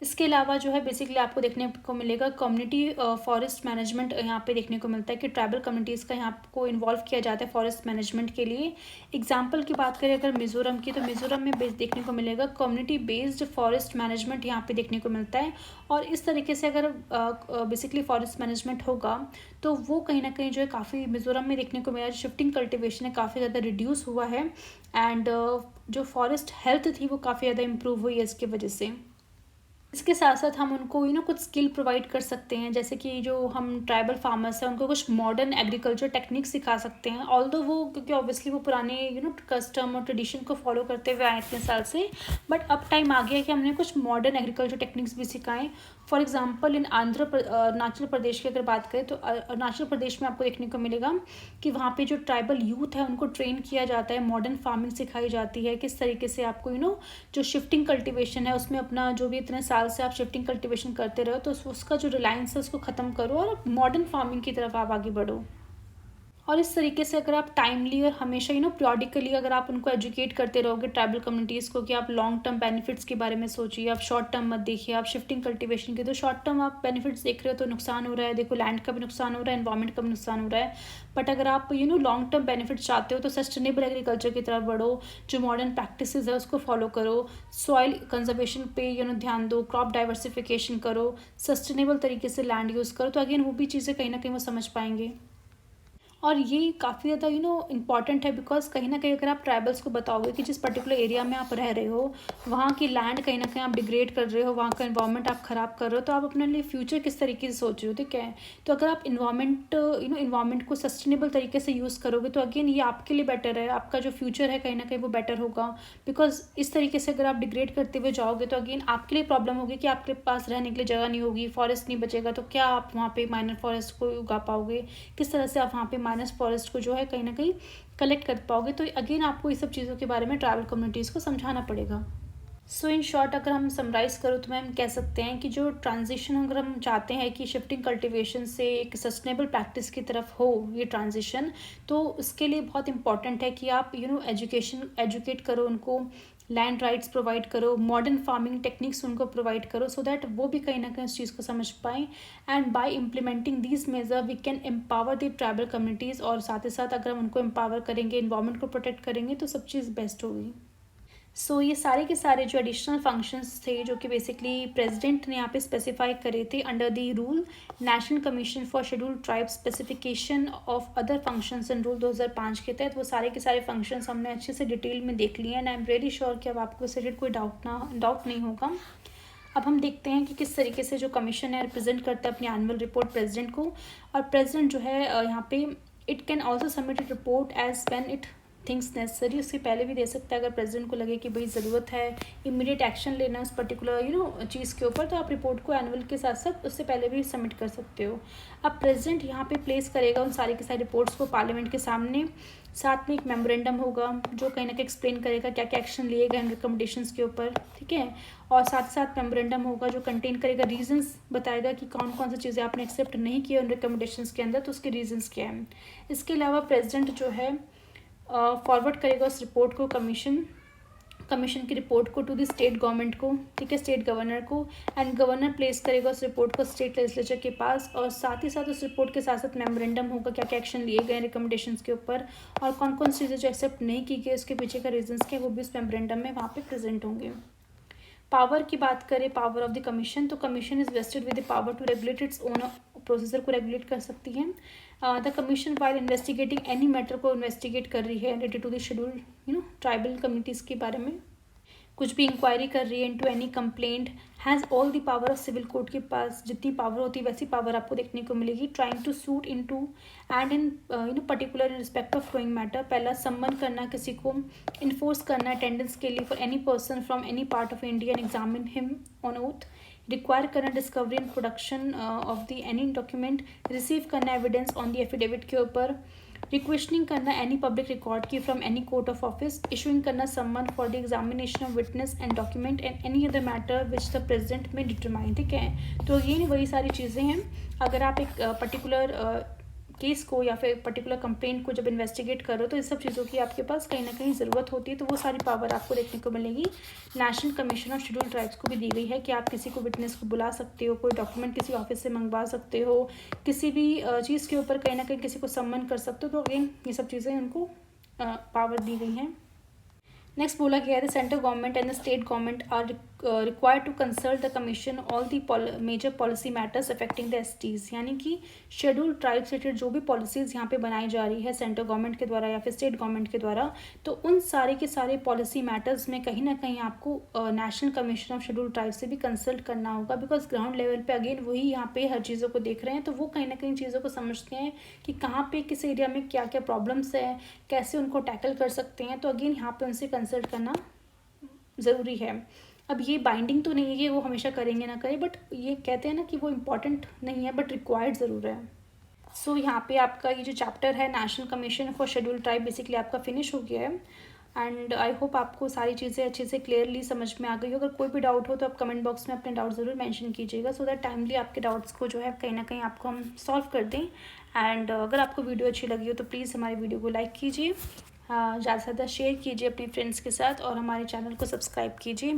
इसके अलावा जो है बेसिकली आपको देखने को मिलेगा कम्युनिटी फॉरेस्ट मैनेजमेंट यहाँ पे देखने को मिलता है कि ट्राइबल कम्युनिटीज़ का यहाँ को इन्वॉल्व किया जाता है फॉरेस्ट मैनेजमेंट के लिए। एग्जांपल की बात करें अगर मिज़ोरम की, तो मिज़ोरम में देखने को मिलेगा कम्युनिटी बेस्ड फॉरेस्ट मैनेजमेंट यहाँ पे देखने को मिलता है। और इस तरीके से अगर बेसिकली फॉरेस्ट मैनेजमेंट होगा तो वो कहीं ना कहीं जो है काफ़ी मिज़ोरम में देखने को मिला, शिफ्टिंग कल्टिवेशन है काफ़ी ज़्यादा रिड्यूस हुआ है एंड जो फॉरेस्ट हेल्थ थी वो काफ़ी ज़्यादा इम्प्रूव हुई है इसकी वजह से। इसके साथ साथ हम उनको कुछ स्किल प्रोवाइड कर सकते हैं, जैसे कि जो हम ट्राइबल फार्मर्स हैं उनको कुछ मॉडर्न एग्रीकल्चर टेक्निक्स सिखा सकते हैं। ऑल्दो वो क्योंकि ऑब्वियसली वो पुराने कस्टम और ट्रेडिशन को फॉलो करते हुए आए इतने साल से, बट अब टाइम आ गया कि हमने कुछ मॉडर्न एग्रीकल्चर टेक्निक्स भी सिखाएं। For example in Arunachal Pradesh की अगर बात करें तो अरुणाचल प्रदेश में आपको देखने को मिलेगा कि वहाँ पे जो ट्राइबल यूथ है उनको ट्रेन किया जाता है, मॉडर्न फार्मिंग सिखाई जाती है, किस तरीके से आपको जो शिफ्टिंग कल्टीवेशन है उसमें अपना जो भी इतने साल से आप शिफ्टिंग कल्टीवेशन करते रहो तो उसका जो रिलायंस है उसको ख़त्म करो और मॉडर्न फार्मिंग की तरफ आप आगे बढ़ो। और इस तरीके से अगर आप टाइमली और हमेशा पीरियडिकली अगर आप उनको एजुकेट करते रहोगे ट्राइबल कम्युनिटीज़ को कि आप लॉन्ग टर्म बेनिफिट्स के बारे में सोचिए, आप शॉर्ट टर्म मत देखिए। आप शिफ्टिंग कल्टीवेशन के तो शॉर्ट टर्म आप बेनिफिट्स देख रहे हो तो नुकसान हो रहा है, देखो लैंड का भी नुकसान हो रहा है, एनवायरमेंट का भी नुकसान हो रहा है। बट अगर आप लॉन्ग टर्म बेनिफिट्स चाहते हो तो सस्टेनेबल एग्रीकल्चर की तरफ बढ़ो, जो मॉडर्न प्रैक्टिसेस है उसको फॉलो करो, सॉइल कंजर्वेशन पे ध्यान दो, क्रॉप डाइवर्सिफिकेशन करो, सस्टेनेबल तरीके से लैंड यूज़ करो, तो अगेन वो भी चीज़ें कहीं ना कहीं वो समझ पाएंगे। और ये काफ़ी ज़्यादा इम्पॉर्टेंट है, बिकॉज कहीं ना कहीं अगर आप ट्राइबल्स को बताओगे कि जिस पर्टिकुलर एरिया में आप रह रहे हो वहाँ की लैंड कहीं ना कहीं आप डिग्रेड कर रहे हो, वहाँ का इन्वायरमेंट आप ख़राब कर रहे हो, तो आप अपने लिए फ्यूचर किस तरीके से सोच रहे हो, ठीक है। तो अगर आप इन्वायरमेंट को सस्टेनेबल तरीके से यूज़ करोगे तो अगेन ये आपके लिए बेटर है, आपका जो फ्यूचर है कहीं ना कहीं वो बेटर होगा। बिकॉज इस तरीके से अगर आप डिग्रेड करते हुए जाओगे तो अगेन आपके लिए प्रॉब्लम होगी कि आपके पास रहने के लिए जगह नहीं होगी, फॉरेस्ट नहीं बचेगा, तो क्या आप वहाँ पे माइनर फॉरेस्ट को उगा पाओगे, किस तरह से आप वहाँ पे माइनर फॉरेस्ट को जो है कहीं ना कहीं कलेक्ट कर पाओगे। तो अगेन आपको इस सब चीज़ों के बारे में ट्रैवल कम्युनिटीज़ को समझाना पड़ेगा। सो इन शॉर्ट अगर हम समराइज़ करो तो मैम कह सकते हैं कि जो ट्रांजिशन अगर हम चाहते हैं कि शिफ्टिंग कल्टीवेशन से एक सस्टेनेबल प्रैक्टिस की तरफ हो ये ट्रांजिशन, तो उसके लिए बहुत इंपॉर्टेंट है कि आप एजुकेट करो उनको, लैंड राइट्स प्रोवाइड करो, मॉडर्न फार्मिंग टेक्निक्स उनको प्रोवाइड करो, सो दैट वो भी कहीं ना कहीं उस चीज़ को समझ पाएँ। And by implementing these measure we can empower the tribal communities, और साथ ही साथ अगर हम उनको एम्पावर करेंगे, इन्वायरमेंट को प्रोटेक्ट करेंगे, तो सब चीज़ बेस्ट होगी। सो ये सारे के सारे जो एडिशनल फंक्शंस थे जो कि बेसिकली प्रेसिडेंट ने यहाँ पे स्पेसिफाई करे थे under the rule national commission for scheduled tribe specification of other functions and rule 2005 के तहत, वो सारे के सारे फंक्शंस हमने अच्छे से डिटेल में देख लिए and I am really sure कि अब आपको इससे कोई डाउट नहीं होगा। अब हम देखते हैं कि किस तरीके से जो कमीशन है रिप्रेजेंट करता है अपनी एनुअल रिपोर्ट प्रेसिडेंट को। और प्रेसिडेंट जो है यहाँ पे it can also submit it report as when it things necessary, उससे पहले भी दे सकता है अगर प्रेसिडेंट को लगे कि भाई ज़रूरत है इमीडिएट एक्शन लेना उस पर्टिकुलर चीज़ के ऊपर, तो आप रिपोर्ट को एनुअल के साथ साथ उससे पहले भी सबमिट कर सकते हो। अब प्रेसिडेंट यहाँ पे प्लेस करेगा उन सारी के सारी रिपोर्ट्स को पार्लियामेंट के सामने, साथ में एक मेमोरेंडम होगा जो कहीं ना कहीं एक्सप्लेन करेगा क्या क्या एक्शन लिए गए इन रिकमेंडेशंस के ऊपर, ठीक है। और साथ साथ मेमोरेंडम होगा जो कंटेन करेगा रीजंस, बताएगा कि कौन कौन सी चीज़ें आपने एक्सेप्ट नहीं किया उन रिकमेंडेशंस के अंदर, तो उसके रीजंस क्या हैं। इसके अलावा प्रेसिडेंट जो है फॉरवर्ड करेगा उस रिपोर्ट को कमीशन की रिपोर्ट को टू द स्टेट गवर्नमेंट को, ठीक है, स्टेट गवर्नर को, एंड गवर्नर प्लेस करेगा उस रिपोर्ट को स्टेट लेजिस्लेचर के पास। और साथ ही साथ उस रिपोर्ट के साथ साथ मेमोरेंडम होगा क्या क्या एक्शन लिए गए रिकमेंडेशंस के ऊपर, और कौन कौन सी चीज़ें जो एक्सेप्ट नहीं की गई उसके पीछे का रीजंस क्या वो भी उस मेमोरेंडम में वहाँ पे प्रेजेंट होंगे। पावर की बात करें, पावर ऑफ द कमीशन, तो commission is vested with the power to regulate its own procedure को रेगुलेट कर सकती है। The commission while investigating any matter को इन्वेस्टिगेट कर रही है related to the schedule tribal communities के बारे में, कुछ भी इंक्वायरी कर रही है into any complaint, has all the power of civil court के पास जितनी पावर होती है वैसी पावर आपको देखने को मिलेगी। Trying to suit into and in particular in respect of flowing matter, पहला सम्मन करना किसी को, इन्फोर्स करना अटेंडेंस के लिए for any person from any part of India and examine him on oath, require करना discovery and production of the any document, receive करना एविडेंस ऑन द एफिडेविट के ऊपर, रिक्वेस्टिंग करना एनी पब्लिक रिकॉर्ड की from any court of office, issuing करना सम्मन for the examination of witness and document and any other matter which the president में determine, ठीक है। तो ये वही सारी चीज़ें हैं। अगर आप एक पर्टिकुलर केस को या फिर पर्टिकुलर कंप्लेंट को जब इन्वेस्टिगेट करो तो इस सब चीज़ों की आपके पास कहीं ना कहीं ज़रूरत होती है, तो वो सारी पावर आपको देखने को मिलेगी। National commission of scheduled tribes को भी दी गई है कि आप किसी को विटनेस को बुला सकते हो, कोई डॉक्यूमेंट किसी ऑफिस से मंगवा सकते हो, किसी भी चीज़ के ऊपर कहीं ना कहीं किसी को सम्मन कर सकते हो, तो अगेन ये सब चीज़ें उनको पावर दी गई हैं। नेक्स्ट बोला गया है the central government and the state government are required to consult the commission all the major policy matters affecting the STs, यानी कि शेड्यूल्ड ट्राइब्स रिलेटेड जो भी पॉलिसीज़ यहाँ पे बनाई जा रही है सेंट्रल गवर्नमेंट के द्वारा या फिर स्टेट गवर्नमेंट के द्वारा, तो उन सारे के सारे पॉलिसी मैटर्स में कहीं ना कहीं आपको national commission of scheduled tribes से भी कंसल्ट करना होगा, बिकॉज ग्राउंड लेवल पे अगेन वही यहाँ पे हर चीज़ों को देख रहे हैं, तो वो कहीं ना कहीं चीज़ों को समझते हैं कि कहाँ पे किस एरिया में क्या क्या प्रॉब्लम्स है, कैसे उनको टैकल कर सकते हैं, तो अगेन यहाँ पे उनसे कंसल्ट करना ज़रूरी है। अब ये बाइंडिंग तो नहीं है कि वो हमेशा करेंगे ना करें, बट ये कहते हैं ना कि वो इम्पॉर्टेंट नहीं है बट रिक्वायर्ड ज़रूर है। सो यहाँ पे आपका ये जो चैप्टर है national commission for scheduled tribe basically आपका फिनिश हो गया है एंड आई होप आपको सारी चीज़ें अच्छे से क्लियरली समझ में आ गई हो। अगर कोई भी डाउट हो तो आप कमेंट बॉक्स में अपने डाउट ज़रूर मेंशन कीजिएगा, सो दैट टाइमली आपके डाउट्स को जो है कहीं ना कहीं आपको हम सॉल्व कर दें। एंड अगर आपको वीडियो अच्छी लगी हो तो प्लीज़ हमारी वीडियो को लाइक कीजिए, ज़्यादा से ज़्यादा शेयर कीजिए अपने फ्रेंड्स के साथ और हमारे चैनल को सब्सक्राइब कीजिए।